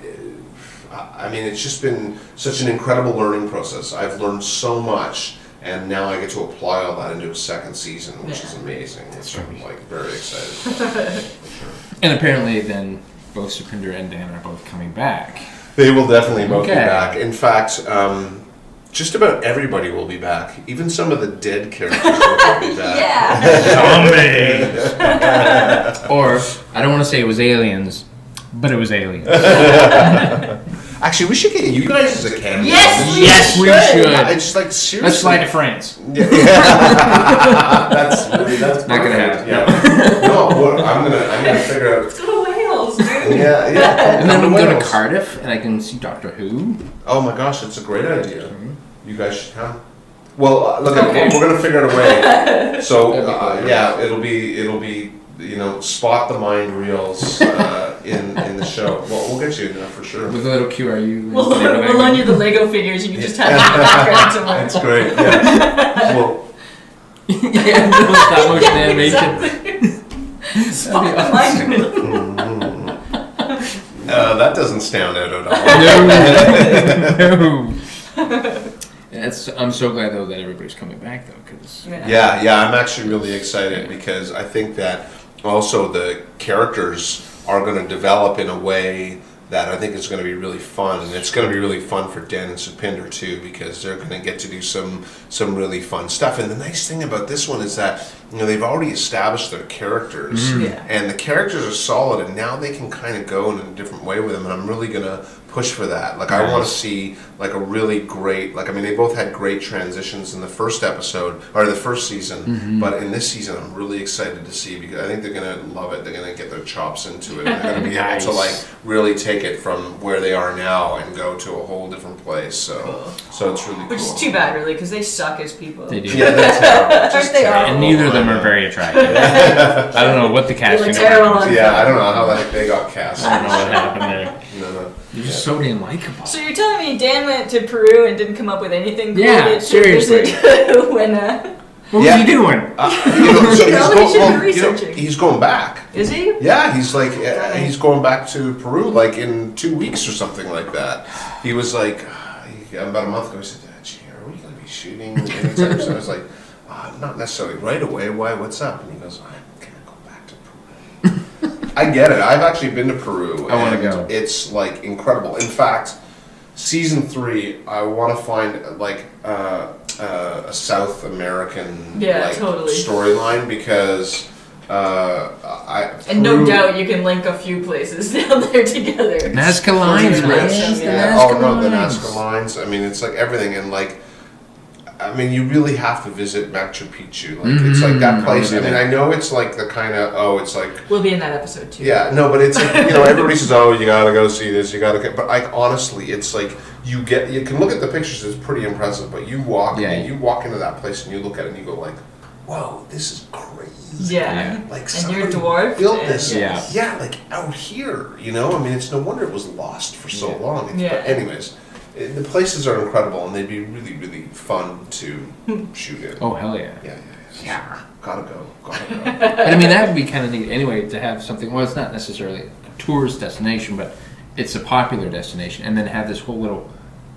[SPEAKER 4] it's just been such an incredible learning process. I've learned so much. And now I get to apply all that into a second season, which is amazing. I'm like very excited.
[SPEAKER 5] And apparently, then both Supinder and Dan are both coming back.
[SPEAKER 4] They will definitely both be back. In fact, just about everybody will be back. Even some of the dead characters will be back.
[SPEAKER 5] Zombies. Or I don't want to say it was aliens, but it was aliens.
[SPEAKER 4] Actually, we should get you guys as a cameo.
[SPEAKER 3] Yes, we should.
[SPEAKER 4] It's like seriously.
[SPEAKER 5] Let's fly to France.
[SPEAKER 4] That's
[SPEAKER 5] not gonna happen.
[SPEAKER 4] Yeah. No, I'm gonna figure out.
[SPEAKER 3] Let's go to Wales, dude.
[SPEAKER 4] Yeah.
[SPEAKER 5] And then we can go to Cardiff, and I can see Doctor Who.
[SPEAKER 4] Oh my gosh, that's a great idea. You guys should come. Well, look, we're gonna figure out a way. So it'll be spot the mind reels in the show. Well, we'll get you for sure.
[SPEAKER 5] With a little QRU.
[SPEAKER 3] We'll loan you the Lego figures, and you just have it in the background somewhere.
[SPEAKER 4] That's great. Yeah. Well.
[SPEAKER 5] Little stop motion animation.
[SPEAKER 3] Spot the mind reel.
[SPEAKER 4] That doesn't stand out at all.
[SPEAKER 5] No. I'm so glad though that everybody's coming back though, because
[SPEAKER 4] I'm actually really excited, because I think that also the characters are going to develop in a way that I think is going to be really fun, and it's going to be really fun for Dan and Supinder too, because they're going to get to do some really fun stuff. And the nice thing about this one is that they've already established their characters, and the characters are solid, and now they can kind of go in a different way with them. And I'm really going to push for that. Like, I want to see like a really great, they both had great transitions in the first episode or the first season, but in this season I'm really excited to see, because I think they're going to love it. They're going to get their chops into it, and they're going to be able to like really take it from where they are now and go to a whole different place. So it's really cool.
[SPEAKER 3] Which is too bad, really, because they suck as people.
[SPEAKER 5] they do.
[SPEAKER 4] Yeah, they're terrible. Just
[SPEAKER 3] They are.
[SPEAKER 4] terrible.
[SPEAKER 5] And neither of them are very attractive. I don't know what the casting.
[SPEAKER 3] terrible.
[SPEAKER 4] Yeah, I don't know how they got cast.
[SPEAKER 5] I don't know what happened there.
[SPEAKER 4] No.
[SPEAKER 5] You're just so damn likable.
[SPEAKER 3] So you're telling me Dan went to Peru and didn't come up with anything cool
[SPEAKER 5] Yeah,
[SPEAKER 3] to
[SPEAKER 5] seriously.
[SPEAKER 3] visit when
[SPEAKER 5] What was he doing?
[SPEAKER 4] He's going back.
[SPEAKER 3] Is he?
[SPEAKER 4] Yeah, he's like he's going back to Peru like in 2 weeks or something like that. He was like about a month ago. He said, "Gee, are we going to be shooting anytime soon?" I was like, "Not necessarily right away. Why? What's up?" And he goes, "I'm gonna go back to Peru." I get it. I've actually been to Peru.
[SPEAKER 5] I want to go.
[SPEAKER 4] It's like incredible. In fact, season 3, I want to find like a South American storyline, because
[SPEAKER 3] no doubt you can link a few places down there together.
[SPEAKER 5] Nazca lines, man.
[SPEAKER 4] The Nazca lines. I mean, it's like everything, and like, I mean, you really have to visit Machu Picchu. Like, it's like that place. I mean, I know it's like the kind of it's like
[SPEAKER 3] we'll be in that episode too.
[SPEAKER 4] Yeah, no, but it's like, everybody says, "Oh, you gotta go see this. You gotta," but like honestly, it's like you can look at the pictures. It's pretty impressive, but you walk into that place and you look at it and you go like, "Whoa, this is crazy."
[SPEAKER 3] Yeah.
[SPEAKER 4] Like,
[SPEAKER 3] and you're
[SPEAKER 4] somebody
[SPEAKER 3] dwarfed.
[SPEAKER 4] built this.
[SPEAKER 3] Yeah,
[SPEAKER 4] like out here. I mean, it's no wonder it was lost for so long. But anyways. The places are incredible, and they'd be really, really fun to shoot in.
[SPEAKER 5] Oh, hell yeah.
[SPEAKER 4] Yeah. Gotta go.
[SPEAKER 5] And I mean, that would be kind of neat anyway, to have something, well, it's not necessarily a tourist destination, but it's a popular destination, and then have this whole little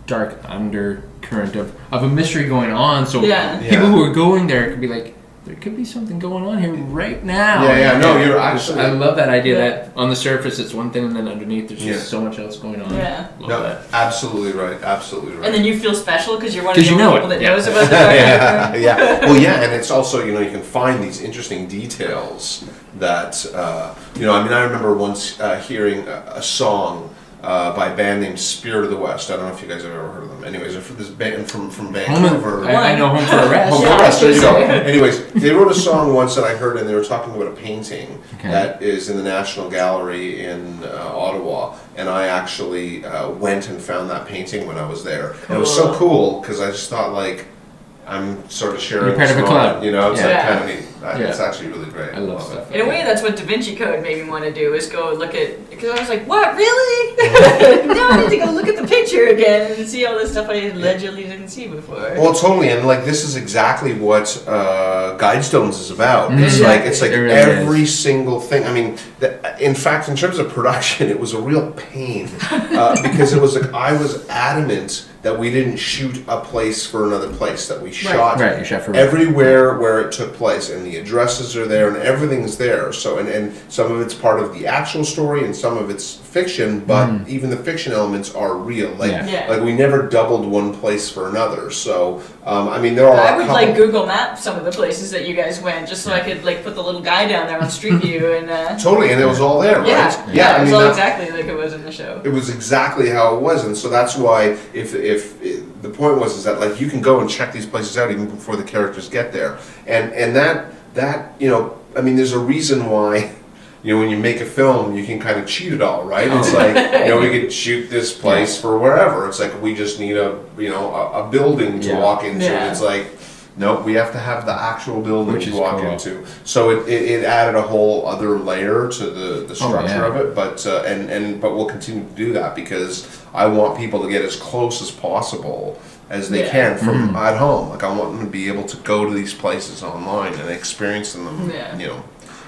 [SPEAKER 5] dark undercurrent of a mystery going on, so people who are going there could be like, there could be something going on here right now.
[SPEAKER 4] Yeah, no, you're actually.
[SPEAKER 5] I love that idea that on the surface it's one thing and then underneath there's just so much else going on.
[SPEAKER 3] Yeah.
[SPEAKER 4] No, absolutely right. Absolutely right.
[SPEAKER 3] And then you feel special because you're one of the only people that knows about the
[SPEAKER 4] yeah, yeah. Well, yeah, and it's also, you can find these interesting details that, I remember once hearing a song by a band named Spirit of the West. I don't know if you guys have ever heard of them. Anyways, they're from this band from Vancouver.
[SPEAKER 5] I know Home for a Rest.
[SPEAKER 4] Home for a Rest, there you go. Anyways, they wrote a song once that I heard, and they were talking about a painting that is in the National Gallery in Ottawa. And I actually went and found that painting when I was there. And it was so cool because I just thought, like, I'm sort of sharing.
[SPEAKER 5] You're part of a club.
[SPEAKER 4] It's like kind of neat. It's actually really great.
[SPEAKER 5] I love stuff.
[SPEAKER 3] In a way, that's what Da Vinci Code made me want to do, is go look at, because I was like, what, really? Now I need to go look at the picture again and see all this stuff I allegedly didn't see before.
[SPEAKER 4] Well, totally, and like this is exactly what Guidestones is about.
[SPEAKER 3] Exactly.
[SPEAKER 4] It's like
[SPEAKER 5] It really
[SPEAKER 4] every single thing. I mean, in fact, in terms of production, it was a real pain because it was like I was adamant that we didn't shoot a place for another place, that we shot
[SPEAKER 5] you shot for
[SPEAKER 4] everywhere where it took place, and the addresses are there, and everything's there. So, and some of it's part of the actual story, and some of it's fiction, but even the fiction elements are real. Like we never doubled one place for another. So, I mean, there are.
[SPEAKER 3] I would like Google Map some of the places that you guys went, just so I could like put the little guy down there on Street View and.
[SPEAKER 4] Totally, and it was all there, right?
[SPEAKER 3] Yeah, it was all exactly like it was in the show.
[SPEAKER 4] It was exactly how it was, and so that's why if the point was is that like you can go and check these places out even before the characters get there, and that I mean, there's a reason why. When you make a film, you can kind of cheat it all, right? It's like, we could shoot this place for wherever. It's like we just need a building to walk into. And it's like, nope, we have to have the actual building to walk into. So it added a whole other layer to the structure of it. But but we'll continue to do that because I want people to get as close as possible as they can from at home. Like I want them to be able to go to these places online and experience them.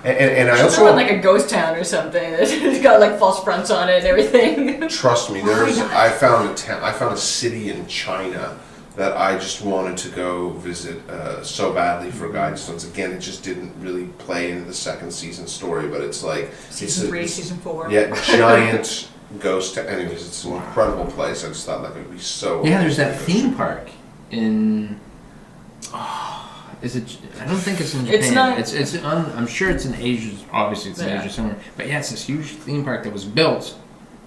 [SPEAKER 4] And I also
[SPEAKER 3] want like a ghost town or something. It's got like false fronts on it and everything.
[SPEAKER 4] Trust me, I found a city in China that I just wanted to go visit so badly for Guidestones. Again, it just didn't really play into the second season story, but it's like
[SPEAKER 3] season 3, season 4.
[SPEAKER 4] Yeah, giant ghost town. Anyways, it's an incredible place. I just thought that would be so.
[SPEAKER 5] Yeah, there's that theme park in. Is it? I don't think it's in Japan.
[SPEAKER 3] It's not.
[SPEAKER 5] It's on. I'm sure it's in Asia. Obviously, it's in Asia somewhere. But yeah, it's this huge theme park that was built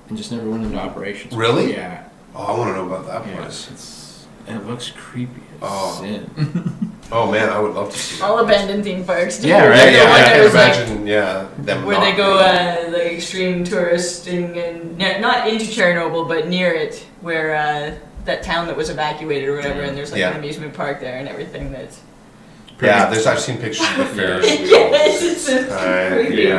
[SPEAKER 5] and just never went into operations.
[SPEAKER 4] Really?
[SPEAKER 5] Yeah.
[SPEAKER 4] Oh, I want to know about that place.
[SPEAKER 5] It looks creepy.
[SPEAKER 4] Oh man, I would love to see that.
[SPEAKER 3] All abandoned theme parks.
[SPEAKER 5] Yeah, right.
[SPEAKER 4] Yeah, I can imagine. Them
[SPEAKER 3] where they go like extreme touristing and not into Chernobyl, but near it, where that town that was evacuated or whatever, and there's like an amusement park there and everything that's.
[SPEAKER 4] Yeah, I've seen pictures of the Ferris wheel.
[SPEAKER 3] Yes, it's creepy.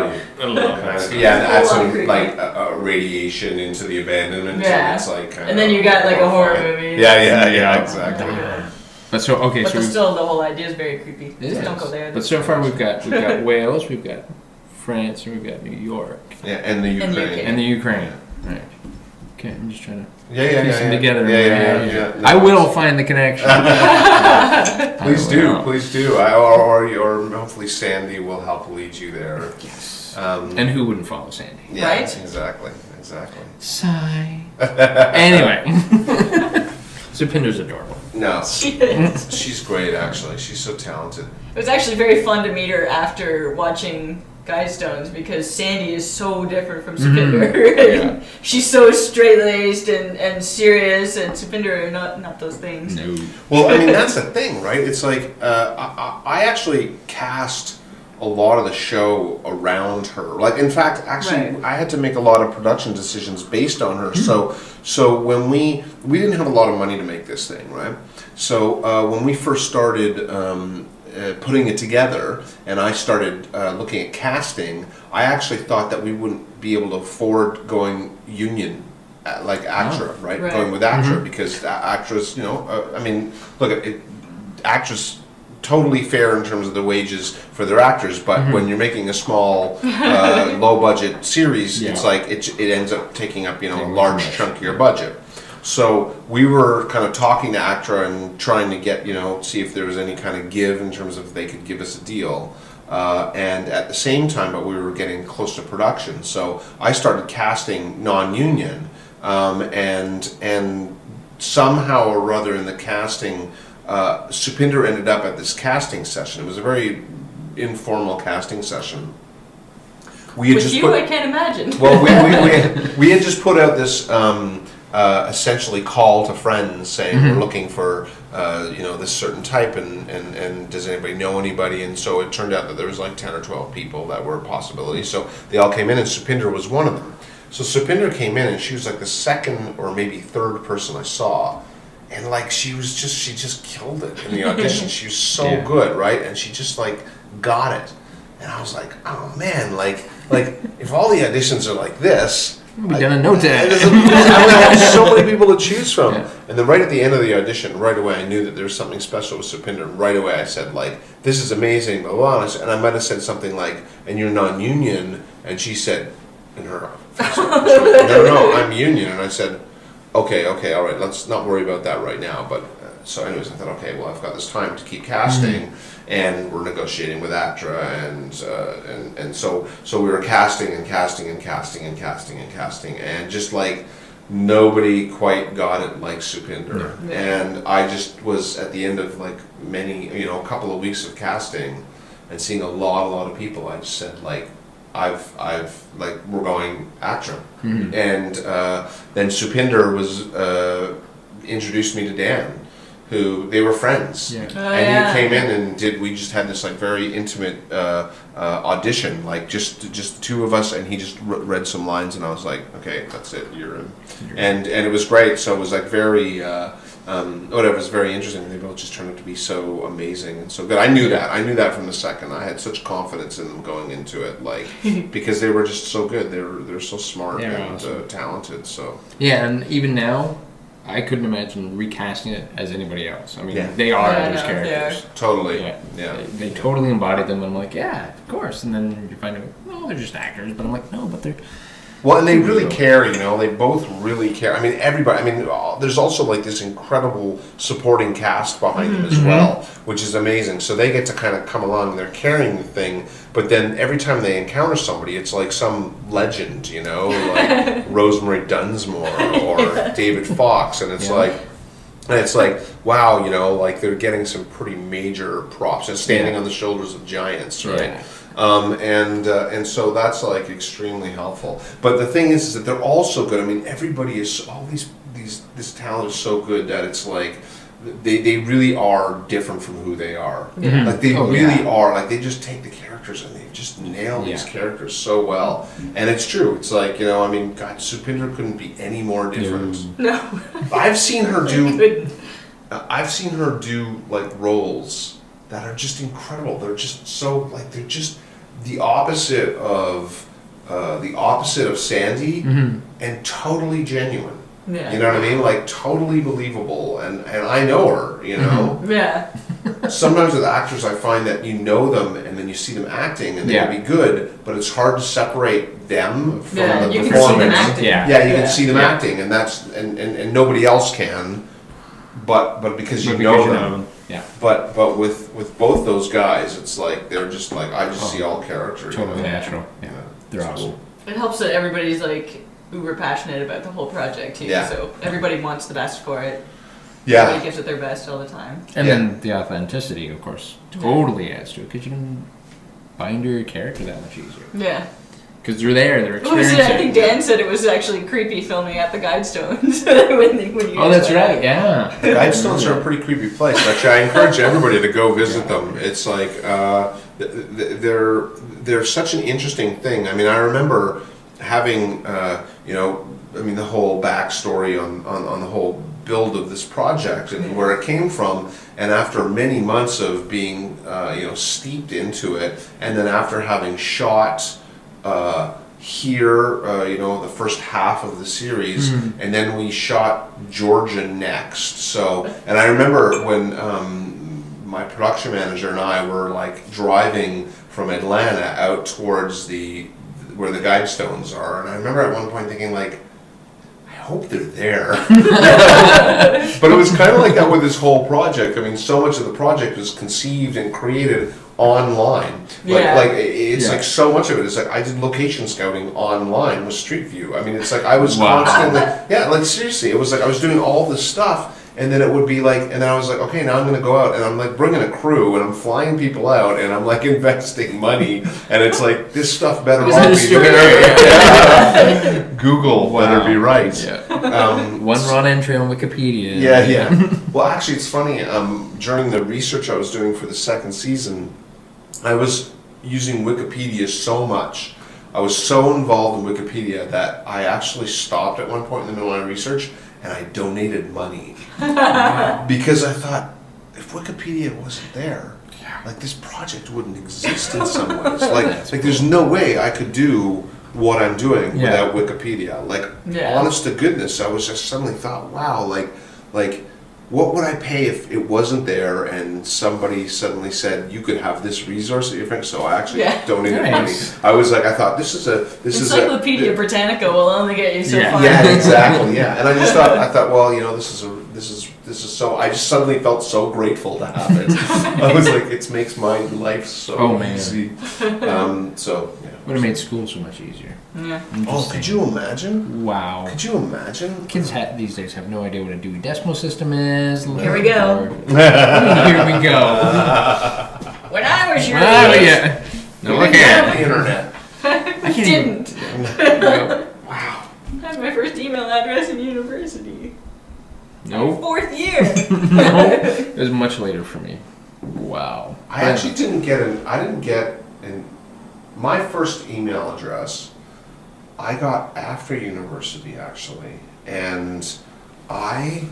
[SPEAKER 4] Add some like radiation into the abandonment.
[SPEAKER 3] Yeah,
[SPEAKER 4] it's like
[SPEAKER 3] and then you got like a horror movie.
[SPEAKER 4] Yeah, exactly.
[SPEAKER 5] But
[SPEAKER 3] still, the whole idea is very creepy. Just don't go there.
[SPEAKER 5] But so far, we've got Wales, we've got France, and we've got New York.
[SPEAKER 4] Yeah, and the Ukraine.
[SPEAKER 5] And the Ukraine. Right. Okay, I'm just trying to.
[SPEAKER 4] Piece
[SPEAKER 5] them together.
[SPEAKER 4] Yeah.
[SPEAKER 5] I will find the connection.
[SPEAKER 4] Please do. Or hopefully Sandy will help lead you there.
[SPEAKER 5] Yes. And who wouldn't follow Sandy?
[SPEAKER 4] Yeah,
[SPEAKER 3] right?
[SPEAKER 4] Exactly.
[SPEAKER 5] Sigh. Anyway. Supinder's adorable.
[SPEAKER 4] No. She's great, actually. She's so talented.
[SPEAKER 3] It was actually very fun to meet her after watching Guidestones because Sandy is so different from Supinder. She's so straight-laced and serious, and Supinder are not those things.
[SPEAKER 5] No.
[SPEAKER 4] Well, I mean, that's the thing, right? It's like, I actually cast a lot of the show around her. Like, in fact, actually, I had to make a lot of production decisions based on her. So when we didn't have a lot of money to make this thing, right? So when we first started putting it together, and I started looking at casting, I actually thought that we wouldn't be able to afford going union, like ACTRA, right? Going with ACTRA, because actress, I mean, look, actress totally fair in terms of the wages for their actors, but when you're making a small, low budget series, it's like it ends up taking up a large chunk of your budget. So we were kind of talking to ACTRA and trying to get, see if there was any kind of give in terms of if they could give us a deal. And at the same time, but we were getting close to production. So I started casting non-union, and somehow or other in the casting, Supinder ended up at this casting session. It was a very informal casting session.
[SPEAKER 3] I can't imagine.
[SPEAKER 4] Well, we had just put out this essentially call to friends saying we're looking for this certain type and does anybody know anybody? And so it turned out that there was like 10 or 12 people that were a possibility. So they all came in, and Supinder was one of them. So Supinder came in, and she was like the second or maybe third person I saw. And like she just killed it in the audition. She was so good, right? And she just like got it. And I was like, oh man, like if all the auditions are like this,
[SPEAKER 5] we done a no tag.
[SPEAKER 4] I would have so many people to choose from. Yeah. And then right at the end of the audition, right away I knew that there was something special with Supinder. And right away I said like, this is amazing, blah, blah, blah. And I might have said something like, and you're non-union, and she said, in her, no, I'm union. And I said, okay, all right, let's not worry about that right now. But so anyways, I thought, okay, well, I've got this time to keep casting, and we're negotiating with ACTRA, and so we were casting, and just like nobody quite got it like Supinder. Yeah. And I just was at the end of like a couple of weeks of casting and seeing a lot of people. I just said like, I've like, we're going ACTRA. And then Supinder was introduced me to Dan, who they were friends. Yeah. And he came in and we just had this like very intimate audition, like just the two of us, and he just read some lines, and I was like, okay, that's it, you're in. And it was great. So it was like very it was very interesting. They both just turned out to be so amazing and so good. I knew that from the second. I had such confidence in them going into it, like because they were just so good. They're so smart and awesome. Talented. So
[SPEAKER 5] and even now, I couldn't imagine recasting it as anybody else. I mean, they are those characters.
[SPEAKER 4] Totally.
[SPEAKER 5] They totally embodied them, and I'm like, yeah, of course. And then you find out, well, they're just actors. But I'm like, no, but they're...
[SPEAKER 4] Well, and they really care, they both really care. I mean, everybody, there's also like this incredible supporting cast behind them as well, which is amazing. So they get to kind of come along, they're carrying the thing, but then every time they encounter somebody, it's like some legend, like Rosemary Dunsmore or David Fox, and it's like, wow, like they're getting some pretty major props and standing on the shoulders of giants, right? Yeah. And so that's like extremely helpful. But the thing is that they're all so good. I mean, everybody is, this talent is so good that it's like they really are different from who they are. Like they really are. Like they just take the characters and they just nail these characters so well. And it's true. It's like, God, Supinder couldn't be any more different.
[SPEAKER 3] No.
[SPEAKER 4] I've seen her do like roles that are just incredible. They're just so like they're just the opposite of Sandy, and totally genuine. Yeah. You know what I mean? Like totally believable, and I know her.
[SPEAKER 3] Yeah.
[SPEAKER 4] Sometimes with actors, I find that you know them and then you see them acting, and they can be good, but it's hard to separate them from the performance.
[SPEAKER 3] You
[SPEAKER 4] can see them acting, and that's and nobody else can. But because you know them.
[SPEAKER 5] Yeah.
[SPEAKER 4] But with both those guys, it's like they're just like I just see all character.
[SPEAKER 5] Totally natural. Yeah. They're awesome.
[SPEAKER 3] Cool. It helps that everybody's like uber passionate about the whole project too. Yeah. So everybody wants the best for it. Yeah. Everybody gives it their best all the time.
[SPEAKER 5] And then the authenticity, of course, totally adds to it because you can bind your character that much easier.
[SPEAKER 3] Yeah.
[SPEAKER 5] Because they're experiencing.
[SPEAKER 3] I think Dan said it was actually creepy filming at the Guidestones. when you
[SPEAKER 5] that's right, yeah.
[SPEAKER 4] The Guidestones are a pretty creepy place. Actually, I encourage everybody to go visit them. It's like, they're such an interesting thing. I mean, I remember having, the whole backstory on the whole build of this project and where it came from, and after many months of being, steeped into it, and then after having shot the first half of the series, and then we shot Georgia next. So, and I remember when my production manager and I were like driving from Atlanta out towards where the Guidestones are, and I remember at one point thinking like, I hope they're there. But it was kind of like that with this whole project. I mean, so much of the project was conceived and created online. Like it's like so much of it is like I did location scouting online with Street View. I mean, it's like I was constantly, like seriously, it was like I was doing all this stuff. And then it would be like, and then I was like, okay, now I'm going to go out, and I'm like bringing a crew, and I'm flying people out, and I'm like investing money, and it's like, this stuff better all be there. Google better be right.
[SPEAKER 5] One raw entry on Wikipedia.
[SPEAKER 4] Well, actually, it's funny. During the research I was doing for the second season, I was using Wikipedia so much. I was so involved in Wikipedia that I actually stopped at one point in the middle of my research, and I donated money because I thought if Wikipedia wasn't there, like this project wouldn't exist in some ways. Like there's no way I could do what I'm doing without Wikipedia. Like honest to goodness, I was just suddenly thought, wow, like what would I pay if it wasn't there and somebody suddenly said you could have this resource at your finger? So I actually donated money. I was like, I thought this is
[SPEAKER 3] Encyclopedia Britannica will only get you so far.
[SPEAKER 4] Yeah, exactly. Yeah, and I thought, well, you know, this is so. I just suddenly felt so grateful to have it. I was like, it makes my life so easy.
[SPEAKER 5] Would have made school so much easier.
[SPEAKER 3] Yeah.
[SPEAKER 4] Oh, could you imagine?
[SPEAKER 5] Wow.
[SPEAKER 4] Could you imagine?
[SPEAKER 5] Kids these days have no idea what a Dewey Decimal System is.
[SPEAKER 3] Here we go.
[SPEAKER 5] Here we go.
[SPEAKER 3] When I was your age.
[SPEAKER 4] No, look at the internet.
[SPEAKER 3] I didn't.
[SPEAKER 5] Wow.
[SPEAKER 3] I had my first email address in university.
[SPEAKER 5] Nope.
[SPEAKER 3] 4th year.
[SPEAKER 5] No. It was much later for me. Wow.
[SPEAKER 4] I actually didn't get my first email address I got after university, actually, and I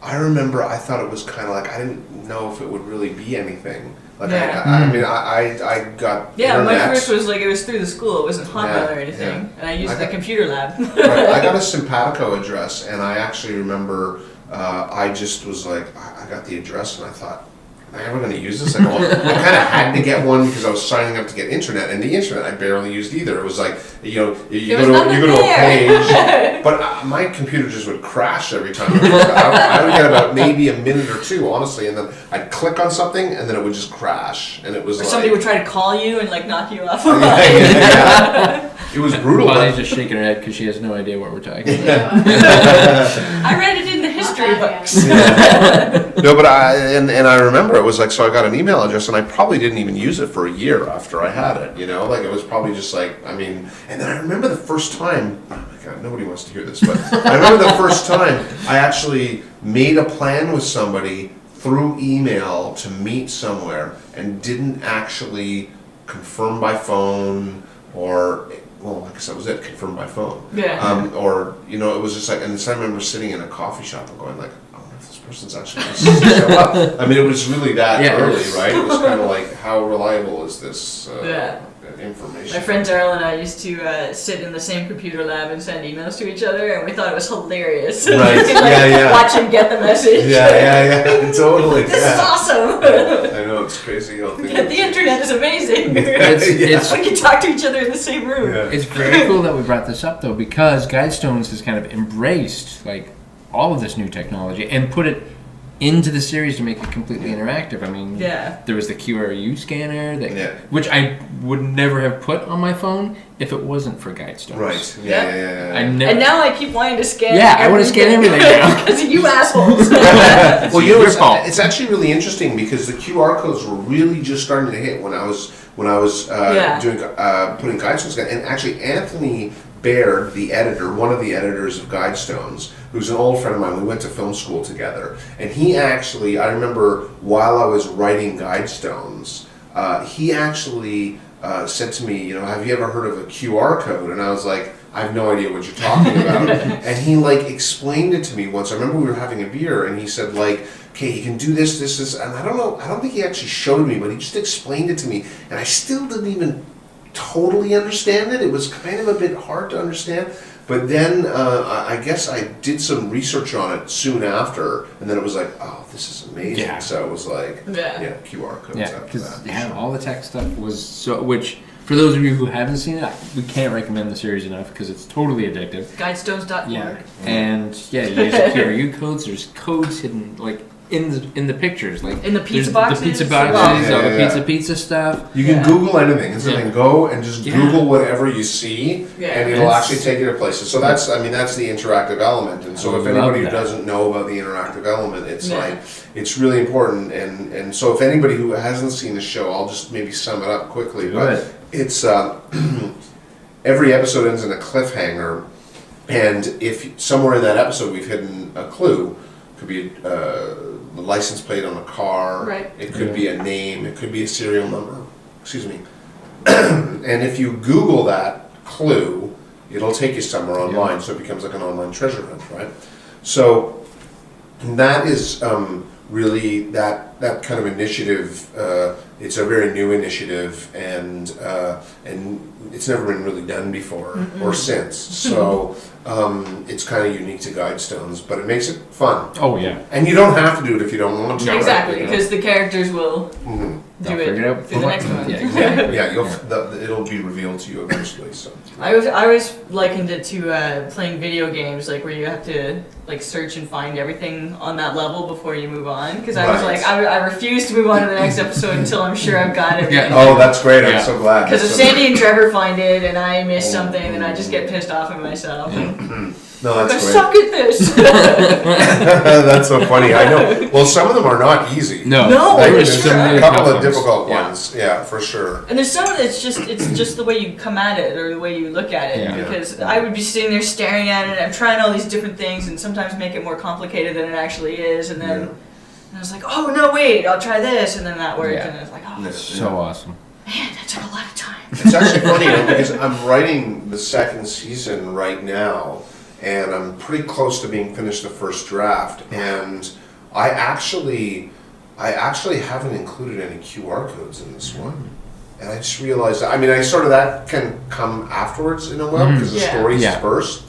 [SPEAKER 4] remember I thought it was kind of like I didn't know if it would really be anything. Like I got internet.
[SPEAKER 3] My first was like it was through the school. It wasn't Hotmail or anything, and I used the computer lab.
[SPEAKER 4] I got a Simpatico address, and I actually remember I just was like I got the address, and I thought, am I ever going to use this? I kind of had to get one because I was signing up to get internet, and the internet I barely used either. It was like, you go to a page, but my computer just would crash every time. I would get about maybe a minute or two, honestly, and then I'd click on something, and then it would just crash, and it was
[SPEAKER 3] somebody would try to call you and like knock you off.
[SPEAKER 4] It was brutal.
[SPEAKER 5] Bonnie's just shaking her head because she has no idea what we're talking about.
[SPEAKER 3] I read it in the history books.
[SPEAKER 4] No, but I remember it was like, so I got an email address, and I probably didn't even use it for a year after I had it, you know, like it was probably just like, I mean, and then I remember the first time, oh my God, nobody wants to hear this, but I remember the first time I actually made a plan with somebody through email to meet somewhere and didn't actually confirm by phone or, well, I guess that was it, confirmed by phone.
[SPEAKER 3] Yeah.
[SPEAKER 4] Or, you know, it was just like, and so I remember sitting in a coffee shop and going like, this person's actually going to show up. I mean, it was really that early, right? It was kind of like, how reliable is this information?
[SPEAKER 3] My friend Darryl and I used to sit in the same computer lab and send emails to each other, and we thought it was hilarious.
[SPEAKER 4] Right,
[SPEAKER 3] Watch him get the message.
[SPEAKER 4] Yeah, totally.
[SPEAKER 3] This is awesome.
[SPEAKER 4] I know, it's crazy.
[SPEAKER 3] The internet is amazing. We can talk to each other in the same room.
[SPEAKER 4] Yeah.
[SPEAKER 5] It's very cool that we brought this up, though, because Guidestones has kind of embraced, like, all of this new technology and put it into the series to make it completely interactive. I mean, there was the QRU scanner, which I would never have put on my phone if it wasn't for Guidestones.
[SPEAKER 4] Right.
[SPEAKER 3] And now I keep wanting to scan.
[SPEAKER 5] I want to scan everything now
[SPEAKER 3] because of you assholes.
[SPEAKER 4] Well, you know, it's actually really interesting because the QR codes were really just starting to hit when I was doing putting Guidestones together, and actually Anthony Baird, the editor, one of the editors of Guidestones, who's an old friend of mine, we went to film school together, and he actually, I remember while I was writing Guidestones, he actually said to me, you know, have you ever heard of a QR code? And I was like, I have no idea what you're talking about. And he like explained it to me once. I remember we were having a beer, and he said like, okay, you can do this, and I don't think he actually showed me, but he just explained it to me, and I still didn't even totally understand it. It was kind of a bit hard to understand. But then I guess I did some research on it soon after, and then it was like, oh, this is amazing. Yeah. So it was like, QR codes after that.
[SPEAKER 5] All the tech stuff was so, which For those of you who haven't seen it, we can't recommend the series enough because it's totally addictive.
[SPEAKER 3] Guidestones.org.
[SPEAKER 5] Yeah, and you use the QRU codes. There's codes hidden like in the pictures, like
[SPEAKER 3] in the pizza boxes.
[SPEAKER 5] The pizza boxes, all the pizza stuff.
[SPEAKER 4] You can Google anything. It's something. Go and just Google whatever you see, and it'll actually take you to places. So that's the interactive element. And so if anybody who doesn't know about the interactive element, it's like it's really important. And so if anybody who hasn't seen the show, I'll just maybe sum it up quickly. But it's every episode ends in a cliffhanger, and if somewhere in that episode we've hidden a clue, could be the license plate on a car.
[SPEAKER 3] Right.
[SPEAKER 4] It could be a name. It could be a serial number. Excuse me. And if you Google that clue, it'll take you somewhere online. So it becomes like an online treasure hunt, right? So that is really that kind of initiative. It's a very new initiative, and it's never been really done before or since. So it's kind of unique to Guidestones, but it makes it fun.
[SPEAKER 5] Oh yeah,
[SPEAKER 4] and you don't have to do it if you don't want to.
[SPEAKER 3] Exactly, because the characters will do it through the next one.
[SPEAKER 5] Yeah, exactly.
[SPEAKER 4] Yeah, it'll be revealed to you eventually. So
[SPEAKER 3] I always likened it to playing video games, like where you have to like search and find everything on that level before you move on. Because I was like, I refuse to move on to the next episode until I'm sure I've got everything.
[SPEAKER 4] Yeah. Oh, that's great! I'm so glad.
[SPEAKER 3] Because if Sandy and Trevor find it and I miss something, then I just get pissed off at myself.
[SPEAKER 4] No, that's
[SPEAKER 3] I
[SPEAKER 4] great.
[SPEAKER 3] suck at this.
[SPEAKER 4] That's so funny. I know. Well, some of them are not easy.
[SPEAKER 5] No.
[SPEAKER 4] There's a couple of difficult ones. Yeah, for sure.
[SPEAKER 3] And there's some that it's just the way you come at it or the way you look at it.
[SPEAKER 5] Yeah.
[SPEAKER 3] Because I would be sitting there staring at it, and I'm trying all these different things, and sometimes make it more complicated than it actually is, and then I was like, oh no, wait, I'll try this, and then that worked, and it's like, oh,
[SPEAKER 5] so awesome.
[SPEAKER 3] Man, that took a lot of time.
[SPEAKER 4] It's actually funny because I'm writing the second season right now, and I'm pretty close to being finished the first draft, and I actually haven't included any QR codes in this one. And I just realized, that can come afterwards in a way, because the story's first.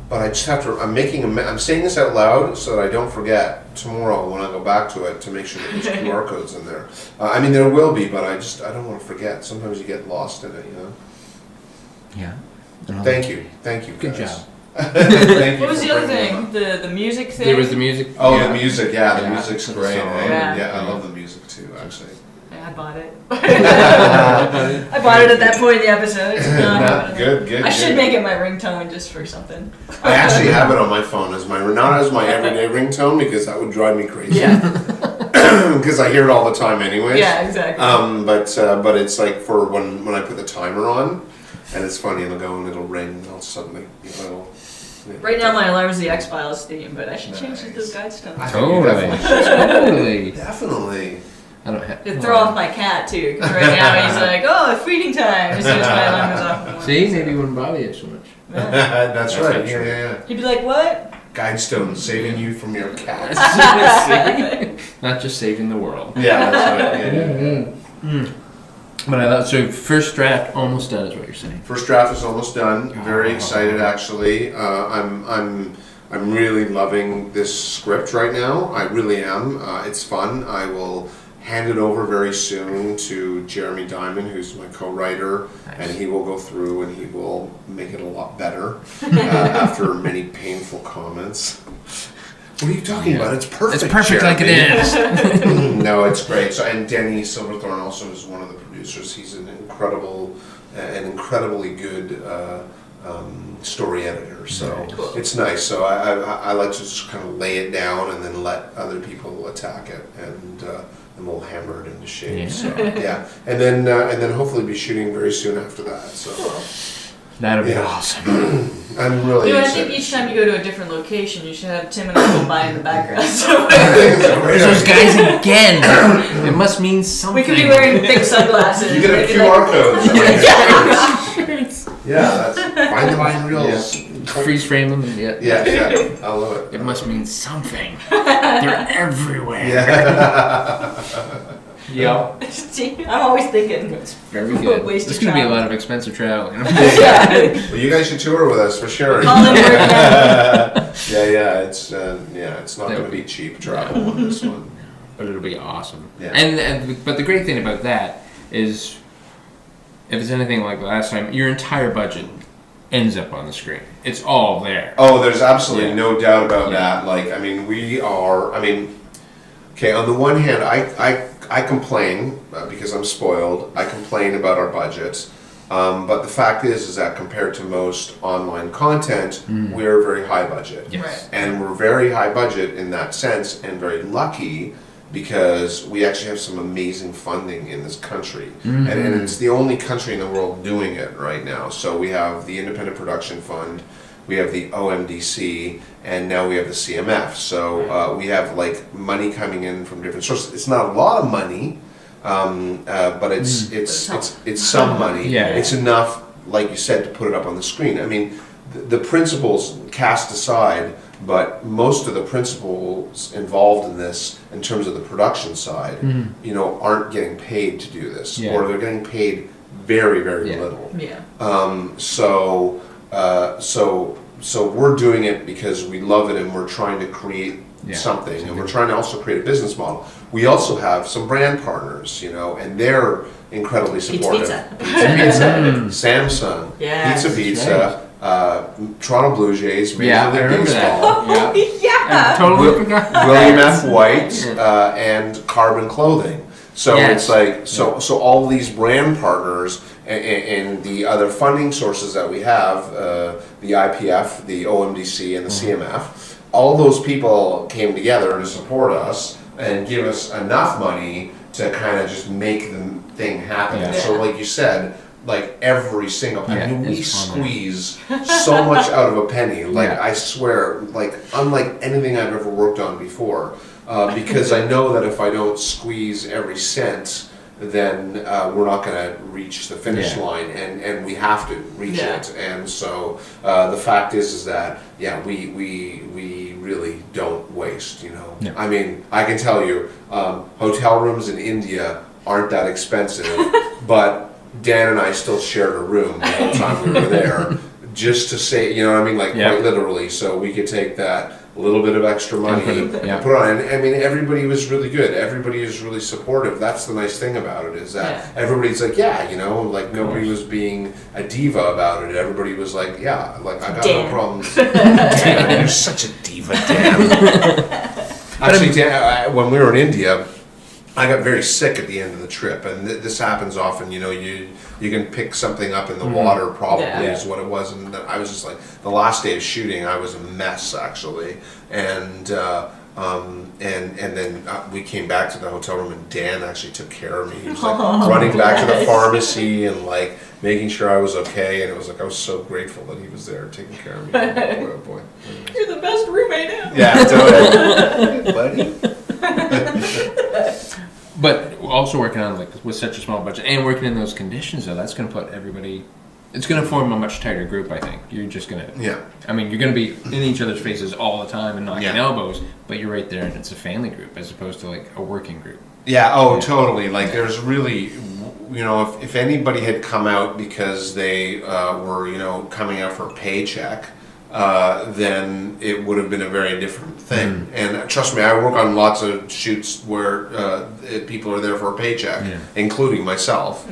[SPEAKER 4] But I just have to, I'm saying this out loud so that I don't forget tomorrow when I go back to it to make sure that there's QR codes in there. There will be, but I don't want to forget. Sometimes you get lost in it, you know?
[SPEAKER 5] Yeah.
[SPEAKER 4] Thank you guys.
[SPEAKER 5] Good job.
[SPEAKER 4] Thank you.
[SPEAKER 3] What was the other thing? The music thing?
[SPEAKER 5] There was the music.
[SPEAKER 4] Oh, the music, the music's great.
[SPEAKER 3] Yeah.
[SPEAKER 4] I love the music too, actually.
[SPEAKER 3] I bought it. I bought it at that point in the episode.
[SPEAKER 4] Good.
[SPEAKER 3] I should make it my ringtone just for something.
[SPEAKER 4] I actually have it on my phone as not as my everyday ringtone, because that would drive me crazy.
[SPEAKER 3] Yeah.
[SPEAKER 4] Because I hear it all the time anyways.
[SPEAKER 3] Yeah, exactly.
[SPEAKER 4] But it's like for when I put the timer on, and it's funny, it'll go and it'll ring, and I'll suddenly,
[SPEAKER 3] Right now my alarm is the X-Files theme, but I should change it to those Guidestones.
[SPEAKER 5] Totally.
[SPEAKER 4] Definitely.
[SPEAKER 5] I don't have.
[SPEAKER 3] It'd throw off my cat too, 'cause right now he's like, oh, it's feeding time, as soon as my alarm goes off.
[SPEAKER 5] See, maybe he wouldn't bother you so much.
[SPEAKER 3] Yeah.
[SPEAKER 4] That's right. Yeah.
[SPEAKER 3] He'd be like, what?
[SPEAKER 4] Guidestones, saving you from your cats.
[SPEAKER 5] Not just saving the world.
[SPEAKER 4] Yeah, that's right.
[SPEAKER 5] But so first draft almost done is what you're saying.
[SPEAKER 4] First draft is almost done. Very excited, actually. I'm really loving this script right now. I really am. It's fun. I will hand it over very soon to Jeremy Diamond, who's my co-writer, and he will go through and he will make it a lot better after many painful comments. What are you talking about? It's perfect.
[SPEAKER 5] It's perfect,
[SPEAKER 4] Jeremy.
[SPEAKER 5] like it is.
[SPEAKER 4] No, it's great. So, and Denny Silverthorne also is one of the producers. He's an incredibly good story editor. So it's nice. So I like to just kind of lay it down and then let other people attack it, and we'll hammer it into shape.
[SPEAKER 5] Yeah.
[SPEAKER 4] So and then hopefully be shooting very soon after that. So.
[SPEAKER 5] That'll be awesome.
[SPEAKER 4] I'm really
[SPEAKER 3] I
[SPEAKER 4] excited.
[SPEAKER 3] think each time you go to a different location, you should have Tim and I go by in the background.
[SPEAKER 5] There's those guys again. It must mean something.
[SPEAKER 3] We could be wearing thick sunglasses.
[SPEAKER 4] You get a QR code. Yeah, that's find them on Reels.
[SPEAKER 5] Freeze frame them and
[SPEAKER 4] Yeah. I love it.
[SPEAKER 5] It must mean something. They're everywhere.
[SPEAKER 4] Yeah.
[SPEAKER 5] Yep.
[SPEAKER 3] I'm always thinking.
[SPEAKER 5] It's very good.
[SPEAKER 3] Waste
[SPEAKER 5] There's
[SPEAKER 3] of
[SPEAKER 5] going to be a
[SPEAKER 3] travel.
[SPEAKER 5] lot of expensive traveling.
[SPEAKER 4] Well, you guys should tour with us for sure. Yeah. It's not going to be cheap travel on this one,
[SPEAKER 5] but it'll be awesome.
[SPEAKER 4] Yeah.
[SPEAKER 5] And but the great thing about that is if it's anything like last time, your entire budget ends up on the screen. It's all there.
[SPEAKER 4] Oh, there's absolutely no doubt about that. Like, I mean, okay, on the one hand, I complain because I'm spoiled. I complain about our budget. But the fact is that compared to most online content, we're very high budget.
[SPEAKER 5] Yes.
[SPEAKER 3] Right.
[SPEAKER 4] And we're very high budget in that sense, and very lucky because we actually have some amazing funding in this country. And it's the only country in the world doing it right now. So we have the Independent Production Fund, we have the OMDC, and now we have the CMF. So we have like money coming in from different sources. It's not a lot of money. But it's some money.
[SPEAKER 5] Yeah.
[SPEAKER 4] It's enough, like you said, to put it up on the screen. I mean, the principles cast aside, but most of the principles involved in this, in terms of the production side, aren't getting paid to do this, or they're getting paid very, very little.
[SPEAKER 3] Yeah.
[SPEAKER 4] So we're doing it because we love it, and we're trying to create something, and we're trying to also create a business model. We also have some brand partners, and they're incredibly supportive. Pizza, Samsung, Pizza, Toronto Blue Jays, Major League Baseball, William F. White, and Carbon Clothing. So it's like so all these brand partners and the other funding sources that we have, the IPF, the OMDC, and the CMF. All those people came together to support us and give us enough money to kind of just make the thing happen.
[SPEAKER 5] Yeah.
[SPEAKER 4] So like you said, like every single penny, we squeeze so much out of a penny. Like I swear, like unlike anything I've ever worked on before, because I know that if I don't squeeze every cent, then we're not going to reach the finish line, and we have to reach it. And so the fact is that we really don't waste. I mean, I can tell you, hotel rooms in India aren't that expensive, but Dan and I still shared a room the whole time we were there, just to say, you know what I mean, like quite literally, so we could take that little bit of extra money and put it on. And I mean, everybody was really good. Everybody was really supportive. That's the nice thing about it, is that everybody's like, like nobody was being a diva about it. Everybody was like, like I got no problems. Dan, you're such a diva, Dan. Actually, Dan, when we were in India, I got very sick at the end of the trip, and this happens often. You can pick something up in the water, probably is what it was. And I was just like, the last day of shooting, I was a mess actually, and then we came back to the hotel room, and Dan actually took care of me. He was like running back to the pharmacy and like making sure I was okay, and it was like I was so grateful that he was there taking care of me. Oh boy.
[SPEAKER 3] You're the best roommate ever.
[SPEAKER 4] Yeah, totally. Buddy.
[SPEAKER 5] But also working on with such a small budget and working in those conditions, though, that's going to put everybody. It's going to form a much tighter group. I think you're just going to. I mean, you're going to be in each other's faces all the time and knocking elbows, but you're right there, and it's a family group as opposed to like a working group. Yeah. Oh,
[SPEAKER 4] totally. Like there's really, if anybody had come out because they were coming out for a paycheck. Then it would have been a very different thing. And trust me, I work on lots of shoots where people are there for a paycheck, including myself.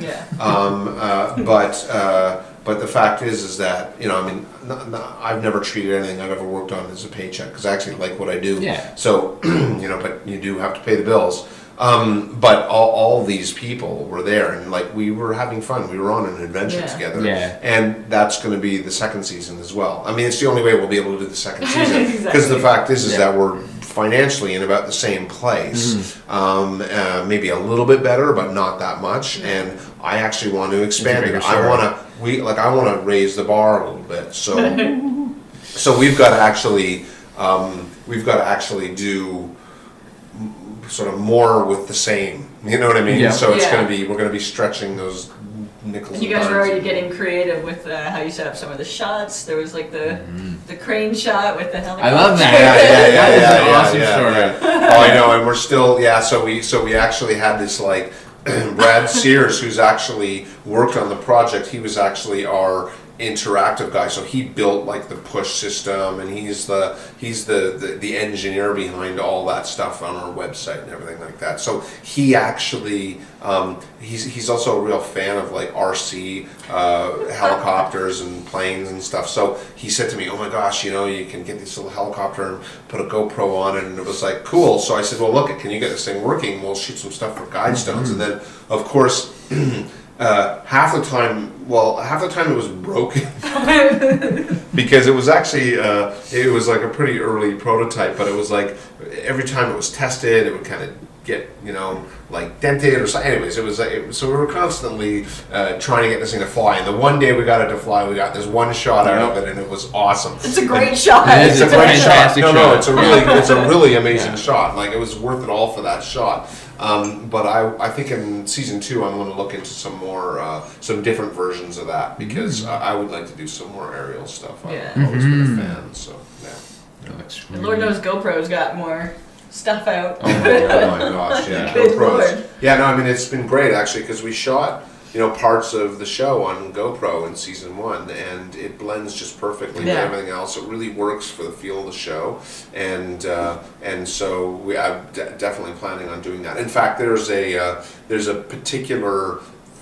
[SPEAKER 4] But the fact is that I've never treated anything I've ever worked on as a paycheck, because I actually like what I do. So but you do have to pay the bills. But all these people were there, and like we were having fun. We were on an adventure together, and that's going to be the second season as well. I mean, it's the only way we'll be able to do the second season, because the fact is that we're financially in about the same place, maybe a little bit better, but not that much. And I actually want to expand it. I want to raise the bar a little bit. So we've got to actually do sort of more with the same, you know what I mean? So it's we're going to be stretching those nickels.
[SPEAKER 3] And you guys are already getting creative with how you set up some of the shots. There was like the crane shot with the helicopter.
[SPEAKER 5] I love that.
[SPEAKER 4] Awesome story. Oh, I know, and we're still So we actually had this like Brad Sears, who's actually worked on the project. He was actually our interactive guy, so he built like the push system, and he's the engineer behind all that stuff on our website and everything like that. So he actually he's also a real fan of like RC helicopters and planes and stuff. So he said to me, "Oh my gosh, you know, you can get this little helicopter and put a GoPro on it," and it was like cool. So I said, "Well, look, can you get this thing working? We'll shoot some stuff for Guidestones." And then of course. Half the time it was broken because it was actually it was like a pretty early prototype, but it was like every time it was tested, it would kind of get, you know, like dented or something. Anyways, so we were constantly trying to get this thing to fly. And the one day we got it to fly, we got this one shot out of it, and it was awesome.
[SPEAKER 3] It's a great shot.
[SPEAKER 4] It's a great shot. No, it's a really amazing shot. Like, it was worth it all for that shot. But I think in season 2 I'm going to look into some more some different versions of that, because I would like to do some more aerial stuff. I've always been a fan. So yeah.
[SPEAKER 3] And Lord knows GoPro's got more stuff out.
[SPEAKER 4] Oh my gosh, yeah. GoPros. Yeah, no, I mean, it's been great actually, because we shot, you know, parts of the show on GoPro in season 1, and it blends just perfectly with everything else. It really works for the feel of the show, and so I'm definitely planning on doing that. In fact, there's a particular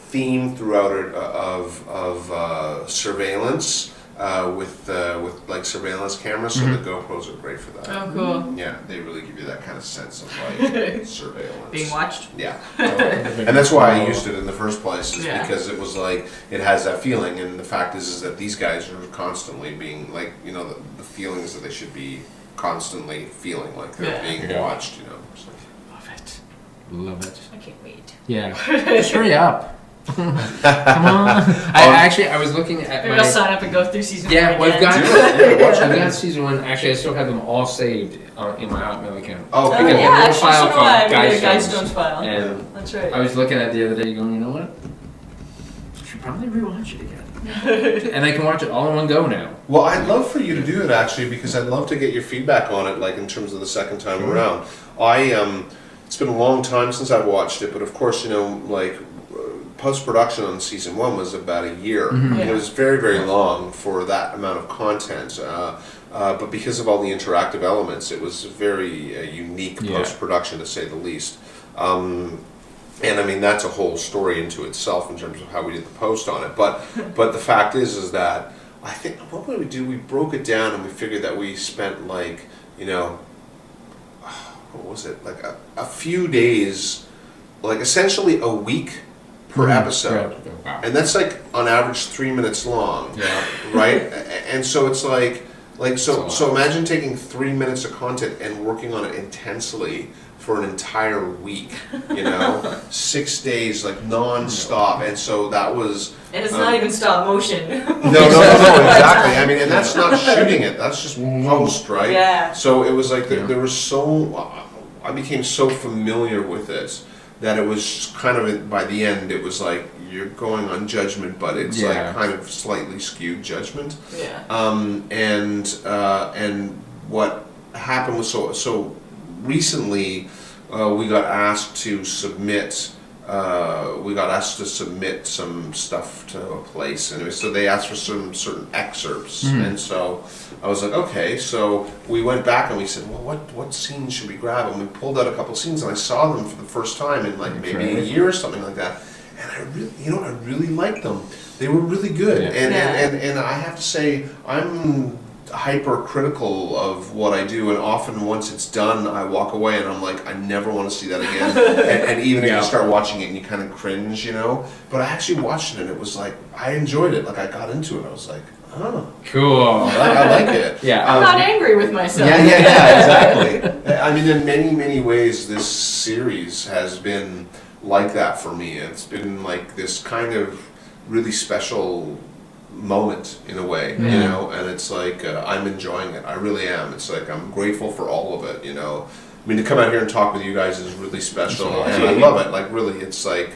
[SPEAKER 4] theme throughout it of surveillance. With like surveillance cameras, so the GoPros are great for that.
[SPEAKER 3] Oh, cool.
[SPEAKER 4] Yeah, they really give you that kind of sense of like surveillance.
[SPEAKER 3] Being watched?
[SPEAKER 4] Yeah. And that's why I used it in the first place, is because it was like, it has that feeling, and the fact is that these guys are constantly being like, you know, the feelings that they should be constantly feeling like they're being watched, you know. So.
[SPEAKER 5] Love it.
[SPEAKER 3] I can't wait.
[SPEAKER 5] Yeah. Just hurry up. Come on. I was looking at
[SPEAKER 3] Maybe I'll sign up and go through season 1
[SPEAKER 5] Yeah, well,
[SPEAKER 3] again.
[SPEAKER 5] I've got season 1. Actually, I still have them all saved in my Hotmail account.
[SPEAKER 4] Oh,
[SPEAKER 3] yeah,
[SPEAKER 5] I have a file called
[SPEAKER 3] Guidestones file.
[SPEAKER 5] And
[SPEAKER 3] that's right.
[SPEAKER 5] I was looking at it the other day going, you know what? I should probably rewatch it again. And I can watch it all in one go now.
[SPEAKER 4] Well, I'd love for you to do it actually, because I'd love to get your feedback on it, like in terms of the second time around. It's been a long time since I've watched it, but of course, you know, like, post-production on season 1 was about a year. And it was very, very long for that amount of content. But because of all the interactive elements, it was a very unique post-production, to say the least. And I mean, that's a whole story into itself in terms of how we did the post on it. But the fact is that I think, what did we do? We broke it down and we figured that we spent like, you know, what was it? Like a few days, like essentially a week per episode.
[SPEAKER 5] Wow.
[SPEAKER 4] And that's like on average 3 minutes long.
[SPEAKER 5] Yeah.
[SPEAKER 4] Right? And so it's like so imagine taking 3 minutes of content and working on it intensely for an entire week, you know, 6 days, like non-stop. And so that was...
[SPEAKER 3] And it's not even stop motion.
[SPEAKER 4] No, exactly. I mean, and that's not shooting it. That's just post, right?
[SPEAKER 3] Yeah.
[SPEAKER 4] So it was like, there was so... I became so familiar with it that it was kind of, by the end, it was like, you're going on judgment, but it's like kind of slightly skewed judgment.
[SPEAKER 3] Yeah.
[SPEAKER 4] And what happened was, so recently we got asked to submit some stuff to a place, and so they asked for some certain excerpts, and so I was like, okay. So we went back and we said, well, what scenes should we grab? And we pulled out a couple scenes, and I saw them for the first time in like maybe a year or something like that, and I really liked them. They were really good, and I have to say, I'm hypercritical of what I do, and often once it's done, I walk away and I'm like, I never want to see that again. and even if you start watching it and you kind of cringe, you know. But I actually watched it and it was like, I enjoyed it. Like, I got into it. I was like, oh,
[SPEAKER 5] cool.
[SPEAKER 4] I like it.
[SPEAKER 5] Yeah.
[SPEAKER 3] I'm not angry with myself.
[SPEAKER 4] Yeah, exactly. I mean, in many ways, this series has been like that for me. It's been like this kind of really special moment in a way, you know, and it's like I'm enjoying it. I really am. It's like I'm grateful for all of it, you know. I mean, to come out here and talk with you guys is really special, and I love it. Like, really, it's like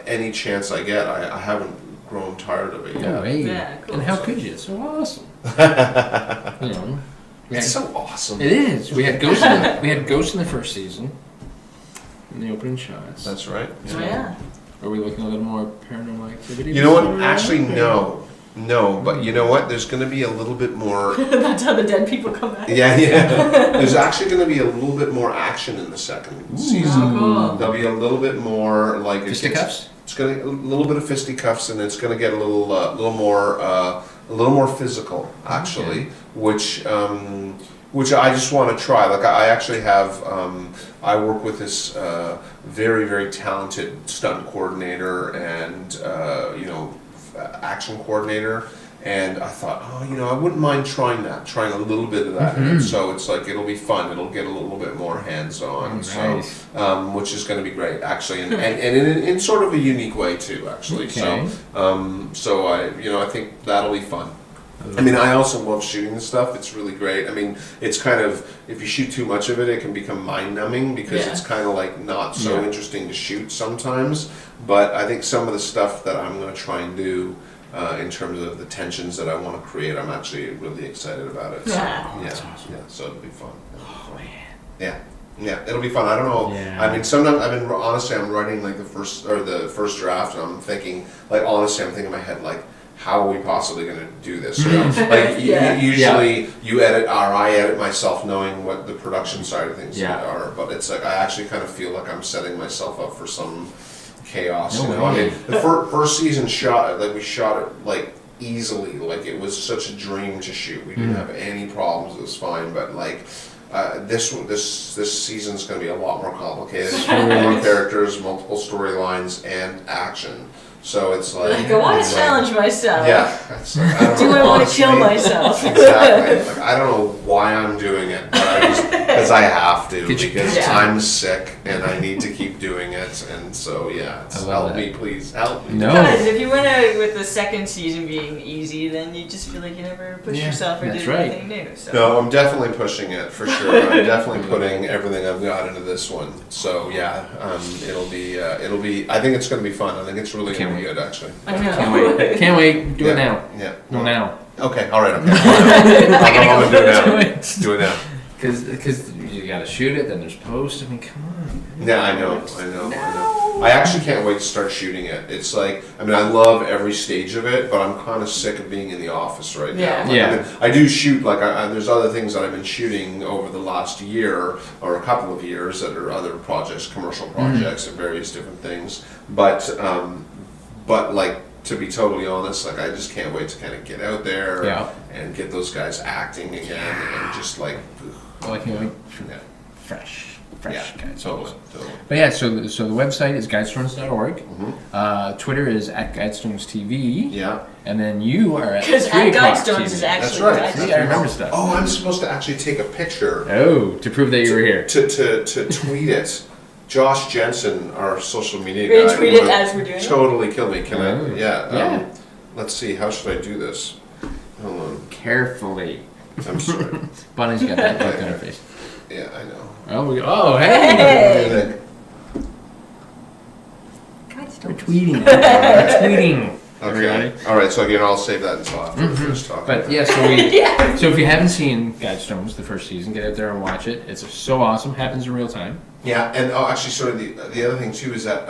[SPEAKER 4] any chance I get, I haven't grown tired of it yet.
[SPEAKER 3] Yeah, cool.
[SPEAKER 5] And how could you? It's so awesome. You know,
[SPEAKER 4] it's so awesome.
[SPEAKER 5] It is. We had Ghost in the first season, in the opening shots.
[SPEAKER 4] That's right.
[SPEAKER 3] Yeah.
[SPEAKER 5] Are we looking a little more paranormal activity?
[SPEAKER 4] You know what? Actually, no. No, but you know what? There's going to be a little bit more.
[SPEAKER 3] That's how the dead people come back.
[SPEAKER 4] Yeah. There's actually going to be a little bit more action in the second season.
[SPEAKER 3] Oh, cool.
[SPEAKER 4] There'll be a little bit more like
[SPEAKER 5] Fisticuffs?
[SPEAKER 4] It's going to a little bit of fisticuffs, and it's going to get a little more physical, actually, which I just want to try. Like I actually have, I work with this very, very talented stunt coordinator and action coordinator, and I thought, I wouldn't mind trying a little bit of that. And so it's like it'll be fun. It'll get a little bit more hands-on.
[SPEAKER 5] Nice.
[SPEAKER 4] So, which is going to be great, actually, and in sort of a unique way too, actually.
[SPEAKER 5] Okay.
[SPEAKER 4] So I think that'll be fun. I mean, I also love shooting this stuff. It's really great. I mean, it's kind of, if you shoot too much of it, it can become mind-numbing because it's kind of like not so interesting to shoot sometimes. But I think some of the stuff that I'm going to try and do in terms of the tensions that I want to create, I'm actually really excited about it. So,
[SPEAKER 5] That's awesome.
[SPEAKER 4] So it'll be fun.
[SPEAKER 5] Man.
[SPEAKER 4] Yeah, it'll be fun. I don't know.
[SPEAKER 5] Yeah.
[SPEAKER 4] I mean, sometimes I'm writing like the first draft, and I'm thinking, like, honestly, I'm thinking in my head, like, how are we possibly going to do this? Like usually you edit, or I edit myself knowing what the production side of things are, but it's like I actually kind of feel like I'm setting myself up for some chaos. I mean, the first season we shot it like easily, like it was such a dream to shoot. We didn't have any problems. It was fine, but like. This season's going to be a lot more complicated. More characters, multiple storylines, and action. So it's like
[SPEAKER 3] I want to challenge myself.
[SPEAKER 4] Yeah.
[SPEAKER 3] Do I want to kill myself?
[SPEAKER 4] Exactly. Like, I don't know why I'm doing it, but because I have to. Because I'm sick and I need to keep doing it. And so help me, please help me.
[SPEAKER 5] No.
[SPEAKER 3] Because if you went out with the second season being easy, then you just feel like you never push yourself or did anything new. So.
[SPEAKER 4] No, I'm definitely pushing it for sure. I'm definitely putting everything I've got into this one. So it'll be. I think it's going to be fun. I think it's really going to be good, actually.
[SPEAKER 3] I know.
[SPEAKER 5] Can't wait. Do it now.
[SPEAKER 4] Yeah.
[SPEAKER 5] Go now.
[SPEAKER 4] Okay. All right. Okay. I'm gonna do it now. Do it now.
[SPEAKER 5] Because you got to shoot it, then there's post. I mean, come on.
[SPEAKER 4] Yeah, I know. I actually can't wait to start shooting it. It's like, I mean, I love every stage of it, but I'm kind of sick of being in the office right now. Like, I mean, I do shoot, like, there's other things that I've been shooting over the last year or a couple of years that are other projects, commercial projects and various different things. But like, to be totally honest, like, I just can't wait to kind of get out there and get those guys acting again and just like,
[SPEAKER 5] Well, I can't wait. Fresh
[SPEAKER 4] guys. Totally.
[SPEAKER 5] But so the website is guidestones.org. Twitter is @guidestones.TV.
[SPEAKER 4] Yeah.
[SPEAKER 5] And then you are at
[SPEAKER 3] Because Guidestones is actually
[SPEAKER 4] That's right.
[SPEAKER 5] I remember stuff.
[SPEAKER 4] Oh, I'm supposed to actually take a picture.
[SPEAKER 5] Oh, to prove that you were here.
[SPEAKER 4] To tweet it. Josh Jensen, our social media
[SPEAKER 3] We're
[SPEAKER 4] guy,
[SPEAKER 3] gonna tweet it as we're doing it?
[SPEAKER 4] totally kill me. Can I?
[SPEAKER 5] Yeah.
[SPEAKER 4] Let's see. How should I do this? Hold on.
[SPEAKER 5] Carefully.
[SPEAKER 4] I'm sorry.
[SPEAKER 5] Bonnie's got that look on her face.
[SPEAKER 4] Yeah, I know.
[SPEAKER 5] Oh, hey!
[SPEAKER 3] Hey!
[SPEAKER 5] We're tweeting. We're tweeting.
[SPEAKER 4] Okay. All right. So again, I'll save that until after we finish talking.
[SPEAKER 5] But so if you haven't seen Guidestones, the first season, get out there and watch it. It's so awesome. Happens in real time.
[SPEAKER 4] Yeah, and actually, sort of the other thing too is that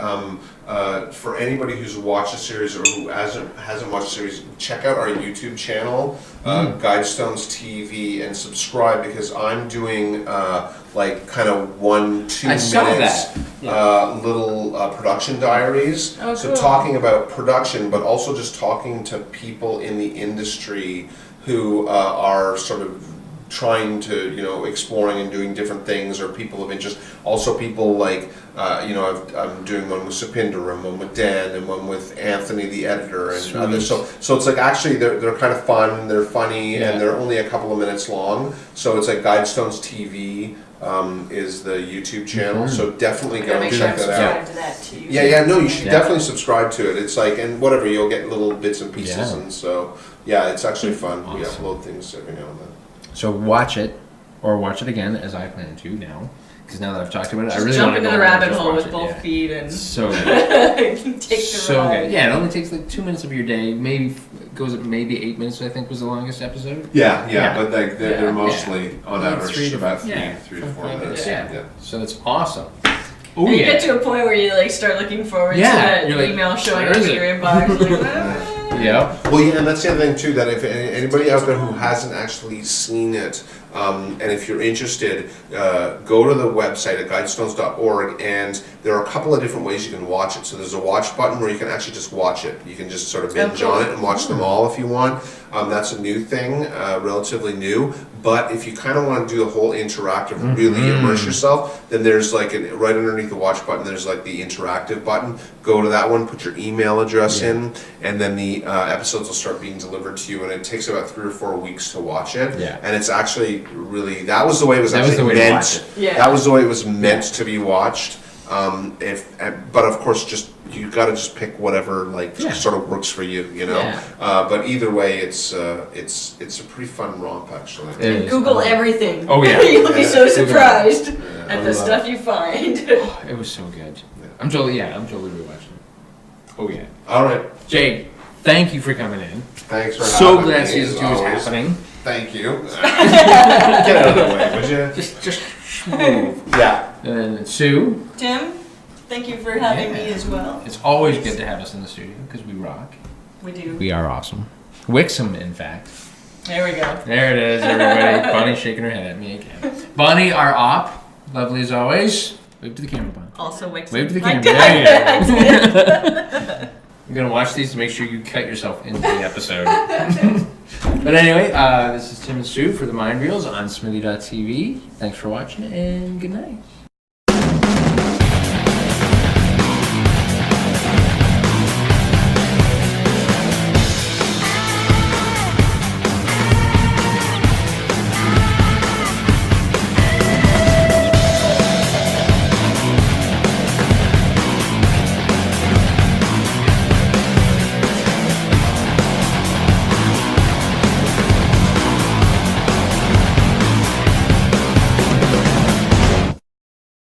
[SPEAKER 4] for anybody who's watched the series or who hasn't watched the series, check out our YouTube channel, Guidestones TV, and subscribe because I'm doing like kind of 1-2 minutes little production diaries.
[SPEAKER 3] Oh,
[SPEAKER 4] so
[SPEAKER 3] cool.
[SPEAKER 4] talking about production, but also just talking to people in the industry who are sort of trying to, exploring and doing different things, or people of interest. Also people like, I'm doing one with Supinder and one with Dan and one with Anthony, the editor, and others. So it's like actually they're kind of fun and they're funny and they're only a couple of minutes long. So it's like Guidestones TV is the YouTube channel. So definitely go and check that out.
[SPEAKER 3] To that too.
[SPEAKER 4] No, you should definitely subscribe to it. It's like, and whatever, you'll get little bits and pieces, and so it's actually fun.
[SPEAKER 5] Awesome.
[SPEAKER 4] We upload things every now and then.
[SPEAKER 5] So watch it, or watch it again, as I plan to now. Because now that I've talked about it,
[SPEAKER 3] Just
[SPEAKER 5] I really
[SPEAKER 3] jump
[SPEAKER 5] want to
[SPEAKER 3] into
[SPEAKER 5] go
[SPEAKER 3] the
[SPEAKER 5] home and
[SPEAKER 3] rabbit
[SPEAKER 5] just
[SPEAKER 3] hole
[SPEAKER 5] watch
[SPEAKER 3] with
[SPEAKER 5] it.
[SPEAKER 3] both feet and
[SPEAKER 5] So good.
[SPEAKER 3] take the
[SPEAKER 5] So
[SPEAKER 3] ride.
[SPEAKER 5] good. Yeah, it only takes like 2 minutes of your day. Maybe goes at maybe 8 minutes. I think was the longest episode.
[SPEAKER 4] Yeah. But like they're mostly on
[SPEAKER 5] Like
[SPEAKER 4] average about 3 to 4
[SPEAKER 5] 5
[SPEAKER 4] minutes.
[SPEAKER 5] Yeah. So that's awesome. Oh
[SPEAKER 3] And you get to a point where you like start looking forward to that
[SPEAKER 5] you're like,
[SPEAKER 3] email showing
[SPEAKER 5] where
[SPEAKER 3] up
[SPEAKER 5] is
[SPEAKER 3] in
[SPEAKER 5] it?
[SPEAKER 3] your inbox. Like,
[SPEAKER 5] Yeah.
[SPEAKER 4] Well, yeah, and that's the other thing too. That if anybody out there who hasn't actually seen it, and if you're interested, go to the website at guidestones.org, and there are a couple of different ways you can watch it. So there's a watch button where you can actually just watch it. You can just sort of binge on it and watch them all if you want. That's a new thing, relatively new. But if you kind of want to do the whole interactive, really immerse yourself, then there's like right underneath the watch button, there's like the interactive button. Go to that one, put your email address in, and then the episodes will start being delivered to you. And it takes about 3 or 4 weeks to watch it.
[SPEAKER 5] Yeah.
[SPEAKER 4] And it's actually really, that was the way it was actually meant.
[SPEAKER 3] Yeah.
[SPEAKER 4] That was the way it was meant to be watched. But of course, just you got to just pick whatever sort of works for you, you know.
[SPEAKER 5] Yeah.
[SPEAKER 4] But either way, it's a pretty fun romp actually.
[SPEAKER 3] And Google everything.
[SPEAKER 5] Oh yeah,
[SPEAKER 3] You'll be so surprised at the stuff you find.
[SPEAKER 5] It was so good. I'm totally rewatching it. Oh yeah.
[SPEAKER 4] All right,
[SPEAKER 5] Jay, thank you for coming in.
[SPEAKER 4] thanks for
[SPEAKER 5] So
[SPEAKER 4] having
[SPEAKER 5] glad
[SPEAKER 4] me,
[SPEAKER 5] season
[SPEAKER 4] as
[SPEAKER 5] 2 is
[SPEAKER 4] always.
[SPEAKER 5] happening.
[SPEAKER 4] Thank you. Get out of the way, would you?
[SPEAKER 5] Just move.
[SPEAKER 4] Yeah.
[SPEAKER 5] And Sue,
[SPEAKER 3] Tim, thank you for having me as well.
[SPEAKER 5] it's always good to have us in the studio because we rock.
[SPEAKER 3] We do.
[SPEAKER 5] We are awesome. Wixom, in fact.
[SPEAKER 3] There we go.
[SPEAKER 5] There it is, everybody. Bonnie's shaking her head at me again. Bonnie, our op, lovely as always. Wave to the camera, Bonnie.
[SPEAKER 3] Also Wixom.
[SPEAKER 5] Wave to the camera. There you go. You're going to watch these to make sure you cut yourself into the episode. But anyway, this is Tim and Sue for the Mind Reels on Smithy.tv. Thanks for watching and good night.